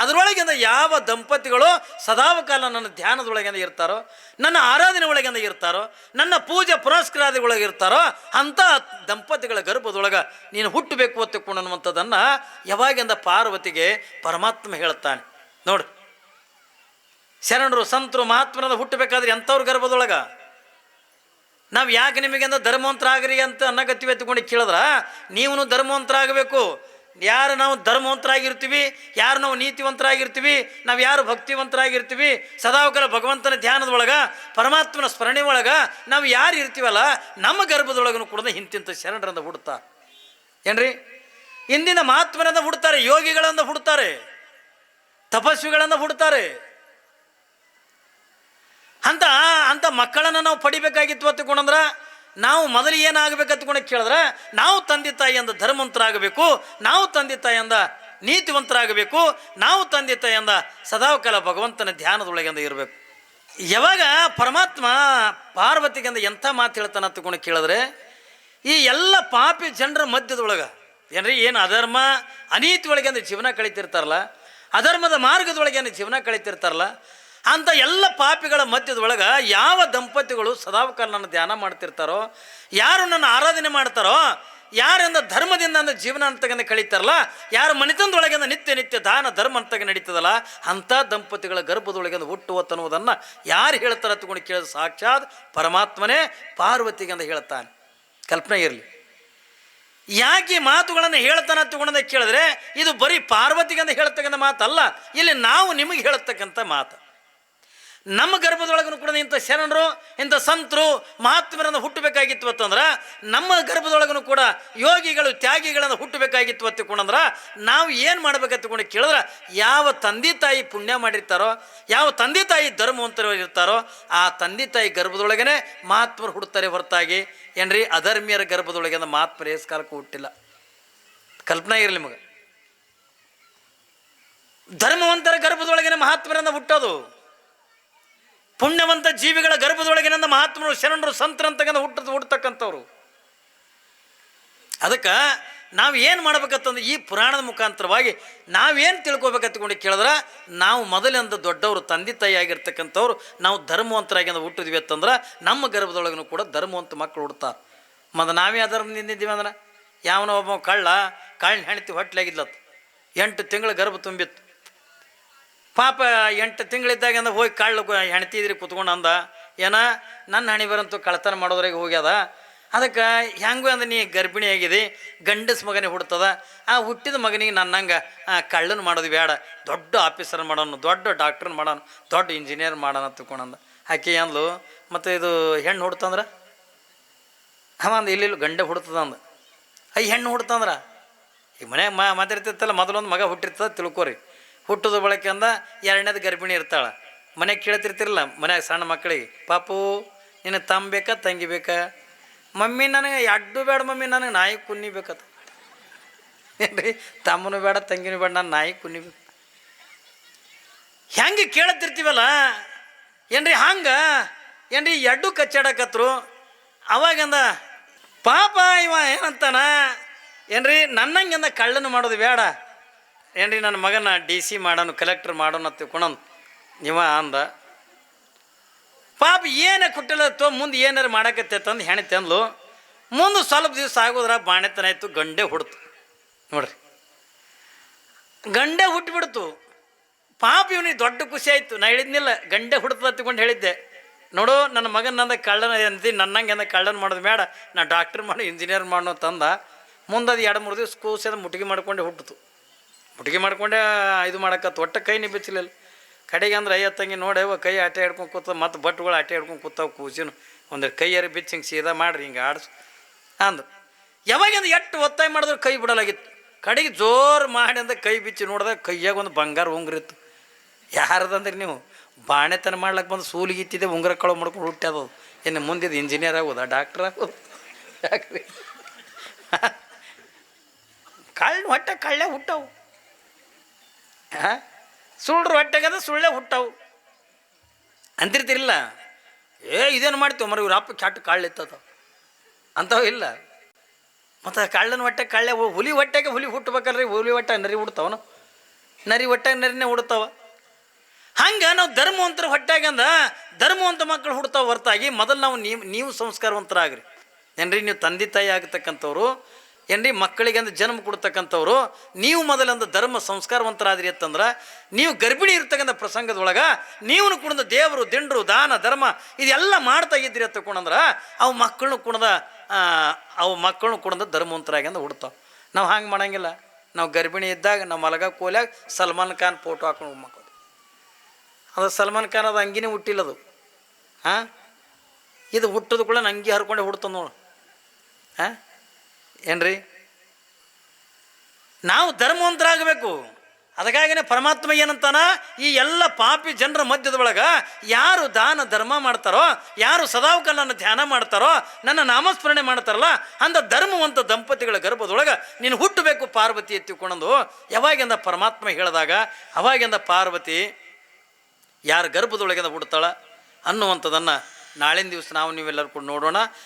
ಅದರೊಳಗಿಂದ ಯಾವ ದಂಪತಿಗಳು ಸದಾವಕಾಲ ನನ್ನ ಧ್ಯಾನದೊಳಗಿಂದ ಇರ್ತಾರೋ, ನನ್ನ ಆರಾಧನೆ ಒಳಗಿಂದ ಇರ್ತಾರೋ, ನನ್ನ ಪೂಜೆ ಪುರಸ್ಕಾರಾದಿಗಳೊಳಗೆ ಇರ್ತಾರೋ ಅಂಥ ದಂಪತಿಗಳ ಗರ್ಭದೊಳಗೆ ನೀನು ಹುಟ್ಟಬೇಕು ಅಂತಕೊಂಡು ಅನ್ನುವಂಥದ್ದನ್ನು ಯಾವಾಗಿಂದ ಪಾರ್ವತಿಗೆ ಪರಮಾತ್ಮ ಹೇಳ್ತಾನೆ. ನೋಡಿ, ಶರಣರು ಸಂತರು ಮಹಾತ್ಮರದ ಹುಟ್ಟಬೇಕಾದ್ರೆ ಎಂಥವ್ರ ಗರ್ಭದೊಳಗೆ ನಾವು ಯಾಕೆ ನಿಮಗೆಂದ ಧರ್ಮವಂತರ ಆಗ್ರಿ ಅಂತ ಅನ್ನಗತ್ತೀವಿ ಎತ್ಕೊಂಡು ಕೇಳಿದ್ರ, ನೀವು ಧರ್ಮವಂತರಾಗಬೇಕು. ಯಾರು ನಾವು ಧರ್ಮವಂತರಾಗಿರ್ತೀವಿ, ಯಾರು ನಾವು ನೀತಿವಂತರಾಗಿರ್ತೀವಿ, ನಾವು ಯಾರು ಭಕ್ತಿವಂತರಾಗಿರ್ತೀವಿ, ಸದಾವಕಾಲ ಭಗವಂತನ ಧ್ಯಾನದೊಳಗೆ ಪರಮಾತ್ಮನ ಸ್ಮರಣೆ ಒಳಗೆ ನಾವು ಯಾರು ಇರ್ತೀವಲ್ಲ, ನಮ್ಮ ಗರ್ಭದೊಳಗೂ ಕೂಡ ಇಂತಿಂಥ ಶರಣರಿಂದ ಹುಡ್ತಾರೆ ಏನ್ರಿ. ಇಂದಿನ ಮಹಾತ್ಮರಿಂದ ಹುಡ್ತಾರೆ, ಯೋಗಿಗಳಿಂದ ಹುಡ್ತಾರೆ, ತಪಸ್ವಿಗಳಿಂದ ಹುಡ್ತಾರೆ. ಅಂತ ಮಕ್ಕಳನ್ನು ನಾವು ಪಡಿಬೇಕಾಗಿತ್ತು ಅಂತಕೊಂಡ್ರೆ ನಾವು ಮೊದಲು ಏನಾಗಬೇಕಂತಕೊಂಡು ಕೇಳಿದ್ರೆ ನಾವು ತಂದೆ ತಾಯಿಯಿಂದ ಧರ್ಮವಂತರಾಗಬೇಕು, ನಾವು ತಂದೆ ತಾಯಿಯಿಂದ ನೀತಿವಂತರಾಗಬೇಕು, ನಾವು ತಂದೆ ತಾಯಿಯಿಂದ ಸದಾಕಾಲ ಭಗವಂತನ ಧ್ಯಾನದೊಳಗಿಂದ ಇರಬೇಕು. ಯಾವಾಗ ಪರಮಾತ್ಮ ಪಾರ್ವತಿಗಿಂದ ಎಂಥ ಮಾತು ಹೇಳ್ತಾನೆ ಅಂತಕೊಂಡು ಕೇಳಿದ್ರೆ, ಈ ಎಲ್ಲ ಪಾಪಿ ಜನರ ಮಧ್ಯದೊಳಗೆ ಏನ್ರಿ ಏನು ಅಧರ್ಮ ಅನೀತಿ ಒಳಗಿಂದ ಜೀವನ ಕಳೀತಿರ್ತಾರಲ್ಲ, ಅಧರ್ಮದ ಮಾರ್ಗದೊಳಗೆ ಜೀವನ ಕಳೀತಿರ್ತಾರಲ್ಲ, ಅಂಥ ಎಲ್ಲ ಪಾಪಿಗಳ ಮಧ್ಯದೊಳಗೆ ಯಾವ ದಂಪತಿಗಳು ಸದಾಕಾಲ ನನ್ನ ಧ್ಯಾನ ಮಾಡ್ತಿರ್ತಾರೋ, ಯಾರು ನನ್ನ ಆರಾಧನೆ ಮಾಡ್ತಾರೋ, ಯಾರಿಂದ ಧರ್ಮದಿಂದ ಅಂದ್ರೆ ಜೀವನ ಅಂತಗಂದ ಕಳೀತಾರಲ್ಲ, ಯಾರು ಮನಿತನದೊಳಗಿಂದ ನಿತ್ಯ ನಿತ್ಯ ದಾನ ಧರ್ಮ ಅಂತಗ ನಡೀತದಲ್ಲ, ಅಂಥ ದಂಪತಿಗಳ ಗರ್ಭದೊಳಗಿಂದ ಹುಟ್ಟುವತ್ತನ್ನುವುದನ್ನು ಯಾರು ಹೇಳ್ತಾರೆ ತಗೊಂಡು ಕೇಳಿದ ಸಾಕ್ಷಾತ್ ಪರಮಾತ್ಮನೇ ಪಾರ್ವತಿಗೆಂದು ಹೇಳ್ತಾನೆ. ಕಲ್ಪನೆ ಇರಲಿ. ಯಾಕೆ ಮಾತುಗಳನ್ನು ಹೇಳ್ತಾನೆ ತಗೊಂಡ ಕೇಳಿದ್ರೆ ಇದು ಬರೀ ಪಾರ್ವತಿಗೆಂದು ಹೇಳ್ತಕ್ಕಂಥ ಮಾತಲ್ಲ, ಇಲ್ಲಿ ನಾವು ನಿಮಗೆ ಹೇಳ್ತಕ್ಕಂಥ ಮಾತು. ನಮ್ಮ ಗರ್ಭದೊಳಗೂ ಕೂಡ ಇಂಥ ಶರಣರು ಇಂಥ ಸಂತರು ಮಹಾತ್ಮರನ್ನು ಹುಟ್ಟಬೇಕಾಗಿತ್ತು ಅಂತಂದ್ರೆ, ನಮ್ಮ ಗರ್ಭದೊಳಗೂ ಕೂಡ ಯೋಗಿಗಳು ತ್ಯಾಗಿಗಳನ್ನು ಹುಟ್ಟಬೇಕಾಗಿತ್ತು ಅಂತಕೊಂಡ್ರೆ ನಾವು ಏನು ಮಾಡ್ಬೇಕಂತಕೊಂಡು ಕೇಳಿದ್ರೆ, ಯಾವ ತಂದೆ ತಾಯಿ ಪುಣ್ಯ ಮಾಡಿರ್ತಾರೋ, ಯಾವ ತಂದೆ ತಾಯಿ ಧರ್ಮವಂತರು ಇರ್ತಾರೋ ಆ ತಂದೆ ತಾಯಿ ಗರ್ಭದೊಳಗನೆ ಮಹಾತ್ಮರು ಹುಡ್ತಾರೆ ಹೊರತಾಗಿ ಏನ್ರಿ ಅಧರ್ಮೀಯರ ಗರ್ಭದೊಳಗಿಂದ ಮಹಾತ್ಮರು ಏಸ್ ಕಾಲಕ್ಕೂ ಹುಟ್ಟಿಲ್ಲ. ಕಲ್ಪನೆ ಇರಲಿ ನಿಮಗೆ. ಧರ್ಮವಂತರ ಗರ್ಭದೊಳಗಿನ ಮಹಾತ್ಮರಿಂದ ಹುಟ್ಟೋದು, ಪುಣ್ಯವಂತ ಜೀವಿಗಳ ಗರ್ಭದೊಳಗಿನಿಂದ ಮಹಾತ್ಮರು ಶರಣರು ಸಂತರಂತಕ್ಕಂಥ ಹುಟ್ಟತಕ್ಕಂಥವ್ರು. ಅದಕ್ಕೆ ನಾವು ಏನು ಮಾಡ್ಬೇಕಂತಂದ್ರೆ ಈ ಪುರಾಣದ ಮುಖಾಂತರವಾಗಿ ನಾವೇನು ತಿಳ್ಕೊಬೇಕಂತಕೊಂಡು ಕೇಳಿದ್ರೆ, ನಾವು ಮೊದಲಿಂದ ದೊಡ್ಡವರು ತಂದೆ ತಾಯಿ ಆಗಿರ್ತಕ್ಕಂಥವ್ರು ನಾವು ಧರ್ಮವಂತರಾಗಿಂದ ಹುಟ್ಟಿದ್ವಿ ಅಂತಂದ್ರೆ ನಮ್ಮ ಗರ್ಭದೊಳಗೂ ಕೂಡ ಧರ್ಮವಂತ ಮಕ್ಕಳು ಹುಡ್ತಾರೆ. ಮತ್ತು ನಾವೇ ಅಧರ್ಮದಿಂದ ಇದ್ದೀವಿ ಅಂದ್ರೆ, ಯಾವನೋ ಒಬ್ಬ ಕಳ್ಳನ ಹೆಂಡತಿ ಹೊಟ್ಟಲಾಗಿದ್ಲತ್ತು, 8 ತಿಂಗಳ ಗರ್ಭ ತುಂಬಿತ್ತು. ಪಾಪ 8 ತಿಂಗಳಿದ್ದಾಗ ಅಂದ ಹೋಗಿ ಕಳ್ಳು ಹೆಣ್ತಿದ್ರಿ ಕುತ್ಕೊಂಡು ಅಂದ, ಏನ ನನ್ನ ಹಣಿ ಬರಂತೂ ಕಳ್ತನ ಮಾಡೋದ್ರಾಗ ಹೋಗ್ಯದ, ಅದಕ್ಕೆ ಹೆಂಗೂ ಅಂದ್ರೆ ನೀ ಗರ್ಭಿಣಿ ಆಗಿದೆ, ಗಂಡಸ ಮಗನೇ ಹುಡ್ತದ, ಆ ಹುಟ್ಟಿದ ಮಗನಿಗೆ ನನ್ನಂಗೆ ಕಳ್ಳನ ಮಾಡೋದು ಬೇಡ, ದೊಡ್ಡ ಆಫೀಸರ್ ಮಾಡೋನು, ದೊಡ್ಡ ಡಾಕ್ಟ್ರನ್ನ ಮಾಡೋನು, ದೊಡ್ಡ ಇಂಜಿನಿಯರ್ ಮಾಡೋಣ ತಿಳ್ಕೊಂಡಂದ. ಆಕೆ ಅಂದ್ಲು, ಮತ್ತು ಇದು ಹೆಣ್ಣು ಹುಡ್ತಂದ್ರೆ ಅವ ಅಂದ ಇಲ್ಲಿ ಗಂಡೆ ಹುಡ್ತದ ಅಂದ. ಹೆಣ್ಣು ಹುಡ್ತಂದ್ರೆ ಈಗ ಮನ್ಯಾಗ ಮಾತಾಡ್ತಿರ್ತಲ್ಲ, ಮೊದಲೊಂದು ಮಗ ಹುಟ್ಟಿರ್ತದ ತಿಳ್ಕೊರಿ. ಹುಟ್ಟದ ಬಳಕೆ ಅಂದ 2ನೇದು ಗರ್ಭಿಣಿ ಇರ್ತಾಳೆ. ಮನೆಗೆ ಕೇಳ್ತಿರ್ತಿರಲ್ಲ ಮನ್ಯಾಗ ಸಣ್ಣ ಮಕ್ಕಳಿಗೆ, ಪಾಪು ನಿನ್ನ ತಮ್ಮ ಬೇಕಾ ತಂಗಿ ಬೇಕಾ? ಮಮ್ಮಿ ನನಗೆ ಎಡ್ಡು ಬೇಡ ಮಮ್ಮಿ, ನನಗೆ ನಾಯಿ ಕುನ್ನಿಬೇಕತ್ತ. ಏನ್ರಿ ತಮ್ಮನೂ ಬೇಡ ತಂಗಿನೂ ಬೇಡ, ನಾನು ನಾಯಿ ಕುನ್ನಿಬೇಕು. ಹೆಂಗೆ ಕೇಳತ್ತಿರ್ತೀವಲ್ಲ ಏನ್ರಿ, ಹಂಗೆ ಏನ್ರಿ ಎಡ್ಡು ಕಚ್ಚಾಡಕತ್ರು. ಅವಾಗಂದ ಪಾಪ ಇವ ಏನಂತಾನ ಏನ್ರಿ, ನನ್ನಂಗೆಂದ ಕಳ್ಳನು ಮಾಡೋದು ಬೇಡ ಏನ್ರಿ, ನನ್ನ ಮಗನ DC ಮಾಡೋನು ಕಲೆಕ್ಟರ್ ಮಾಡೋನು ಅಂತ ತಿಳ್ಕೊಳನ್ ಇವ ಅಂದ. ಪಾಪ ಏನೇ ಕೊಟ್ಟಿಲ್ಲತ್ತೋ ಮುಂದೆ ಏನಾರು ಮಾಡಕತ್ತಂದು ಹೆಣೆ ತಂದ್ಲು. ಮುಂದೆ ಸ್ವಲ್ಪ ದಿವಸ ಆಗೋದ್ರ ಬಾಣೆತನ ಆಯಿತು, ಗಂಡೆ ಹುಡ್ತು. ನೋಡ್ರಿ, ಗಂಡೆ ಹುಟ್ಟಿಬಿಡ್ತು. ಪಾಪ ಇವನಿಗೆ ದೊಡ್ಡ ಖುಷಿ ಆಯಿತು. ನಾ ಹೇಳಿದ್ನಿಲ್ಲ ಗಂಡೆ ಹುಡ್ತದ ತಿಳ್ಕೊಂಡು ಹೇಳಿದ್ದೆ. ನೋಡು ನನ್ನ ಮಗನ ನಂದ ಕಳ್ಳನ ಅಂತಿ, ನನ್ನಂಗೆ ಅಂದ ಕಳ್ಳನ ಮಾಡೋದು ಬೇಡ, ನಾ ಡಾಕ್ಟ್ರ್ ಮಾಡು ಇಂಜಿನಿಯರ್ ಮಾಡೋ ತಂದ. ಮುಂದೆ ಅದು 2-3 ದಿವಸ ಕೂಸದ ಮುಟ್ಟಿಗೆ ಮಾಡ್ಕೊಂಡೆ ಹುಟ್ಟಿತು. ಮುಟ್ಟಿಗೆ ಮಾಡ್ಕೊಂಡೆ ಇದು ಮಾಡಕತ್ತು, ಒಟ್ಟು ಕೈ ನಿಬ್ಬಿಚ್ಚಲಿಲ್ಲ. ಕಡೆಗೆ ಅಂದ್ರೆ ಅಯ್ಯತ್ತಂಗೆ ನೋಡವ ಕೈ ಆಟೆ ಹಿಡ್ಕೊಂಡು ಕೂತ, ಮತ್ತು ಬಟ್ಟುಗಳು ಆಟೆ ಹಿಡ್ಕೊಂಡು ಕೂತಾವ, ಕೂಸಿನ ಒಂದು ಕೈಯಾರು ಬಿಚ್ಚಿ ಹಿಂಗೆ ಸೀದಾ ಮಾಡ್ರಿ ಹಿಂಗೆ ಆಡ್ಸು ಅಂದು. ಯಾವಾಗಿಂದ ಎಷ್ಟು ಒತ್ತಾಯ ಮಾಡಿದ್ರು ಕೈ ಬಿಡಲಾಗಿತ್ತು. ಕಡೆಗೆ ಜೋರು ಮಾಡಿ ಅಂದ ಕೈ ಬಿಚ್ಚಿ ನೋಡಿದಾಗ ಕೈಯಾಗ ಒಂದು ಬಂಗಾರ ಉಂಗ್ರ ಇತ್ತು. ಯಾರದಂದ್ರೆ ನೀವು ಬಾಣೆತನ ಮಾಡ್ಲಿಕ್ಕೆ ಬಂದು ಸೂಲಿಗಿತ್ತಿದೆ ಉಂಗ್ರ ಕಳು ಮಾಡ್ಕೊಂಡು ಹುಟ್ಟ್ಯದದು. ಇನ್ನು ಮುಂದಿದ್ದು ಇಂಜಿನಿಯರ್ ಆಗೋದು, ಡಾಕ್ಟ್ರ್ ಆಗೋದು. ಯಾಕ್ರಿ ಹೊಟ್ಟೆ ಕಳ್ಳೆ ಹುಟ್ಟವು, ಸುಳ್ಳ್ರು ಹೊಟ್ಟೆಗದ ಸುಳ್ಳೆ ಹುಟ್ಟವು ಅಂತಿರ್ತಿರಿಲ್ಲ. ಇದೇನು ಮಾಡ್ತೀವಿ ಮರ ಇವ್ರ ಅಪ್ಪ ಕೆಟ್ಟ ಕಳ್ಳಿತ್ತದ ಅಂಥವು ಇಲ್ಲ. ಮತ್ತು ಕಳ್ಳನ ಹೊಟ್ಟೆ ಕಳ್ಳೆ, ಹುಲಿ ಹೊಟ್ಟೆಗೆ ಹುಲಿ ಹುಟ್ಟಬೇಕಲ್ರಿ, ಹುಲಿ ಹೊಟ್ಟೆ ನರಿ ಹುಡ್ತಾವನು, ನರಿ ಹೊಟ್ಟೆಗೆ ನರಿನೇ ಹುಡ್ತಾವ. ಹಂಗೆ ನಾವು ಧರ್ಮವಂತರ ಹೊಟ್ಟೆಗಂದ ಧರ್ಮವಂತ ಮಕ್ಕಳು ಹುಡ್ತಾವ ಹೊರತಾಗಿ ಮೊದಲು ನಾವು ನೀವು ಸಂಸ್ಕಾರವಂತರಾಗ್ರಿ. ಏನ್ರಿ, ನೀವು ತಂದೆ ತಾಯಿ ಆಗತಕ್ಕಂಥವ್ರು ಏನ್ರಿ, ಮಕ್ಕಳಿಗೆ ಅಂದ್ರೆ ಜನ್ಮ ಕೊಡ್ತಕ್ಕಂಥವ್ರು ನೀವು ಮೊದಲಂದು ಧರ್ಮ ಸಂಸ್ಕಾರವಂತರಾದ್ರಿ ಅಂತಂದ್ರೆ, ನೀವು ಗರ್ಭಿಣಿ ಇರ್ತಕ್ಕಂಥ ಪ್ರಸಂಗದೊಳಗೆ ನೀವು ಕುಣದ ದೇವರು ದಿಂಡ್ರು ದಾನ ಧರ್ಮ ಇದೆಲ್ಲ ಮಾಡ್ತಾ ಇದ್ರಿ ಅಂತ ತಗೊಂಡ್ರೆ ಅವು ಮಕ್ಕಳನ್ನು ಕುಣದ ಧರ್ಮವಂತರಾಗಿ ಅಂದ ಹುಡ್ತಾವೆ. ನಾವು ಹಂಗೆ ಮಾಡಂಗಿಲ್ಲ. ನಾವು ಗರ್ಭಿಣಿ ಇದ್ದಾಗ ನಾವು ಮಲಗ ಕೋಲ್ಯಾಗ ಸಲ್ಮಾನ್ ಖಾನ್ ಫೋಟೋ ಹಾಕೊಂಡು ಮಕ್ಕಳು, ಅದು ಸಲ್ಮಾನ್ ಖಾನ್ ಅದು ಅಂಗಿನೇ ಹುಟ್ಟಿಲ್ಲದು. ಇದು ಹುಟ್ಟೋದು ಕೂಡ ಅಂಗಿ ಹರ್ಕೊಂಡೆ ಹುಡ್ತದ ನೋಡು. ಏನ್ರಿ, ನಾವು ಧರ್ಮವಂತರಾಗಬೇಕು. ಅದಕ್ಕಾಗಿಯೇ ಪರಮಾತ್ಮ ಏನಂತಾನ, ಈ ಎಲ್ಲ ಪಾಪಿ ಜನರ ಮಧ್ಯದೊಳಗೆ ಯಾರು ದಾನ ಧರ್ಮ ಮಾಡ್ತಾರೋ, ಯಾರು ಸದಾವಕಾಲನ ಧ್ಯಾನ ಮಾಡ್ತಾರೋ, ನನ್ನ ನಾಮಸ್ಮರಣೆ ಮಾಡ್ತಾರಲ್ಲ, ಅಂದ ಧರ್ಮವಂತ ದಂಪತಿಗಳ ಗರ್ಭದೊಳಗೆ ನೀನು ಹುಟ್ಟಬೇಕು ಪಾರ್ವತಿ ಎತ್ತಿಕೊಂಡು ಯಾವಾಗಿಂದ ಪರಮಾತ್ಮ ಹೇಳಿದಾಗ ಅವಾಗಿಂದ ಪಾರ್ವತಿ ಯಾರ ಗರ್ಭದೊಳಗಿಂದ ಹುಡ್ತಾಳ ಅನ್ನುವಂಥದ್ದನ್ನು ನಾಳಿನ ದಿವಸ ನಾವು ನೀವೆಲ್ಲರೂ ಕೂಡ ನೋಡೋಣ.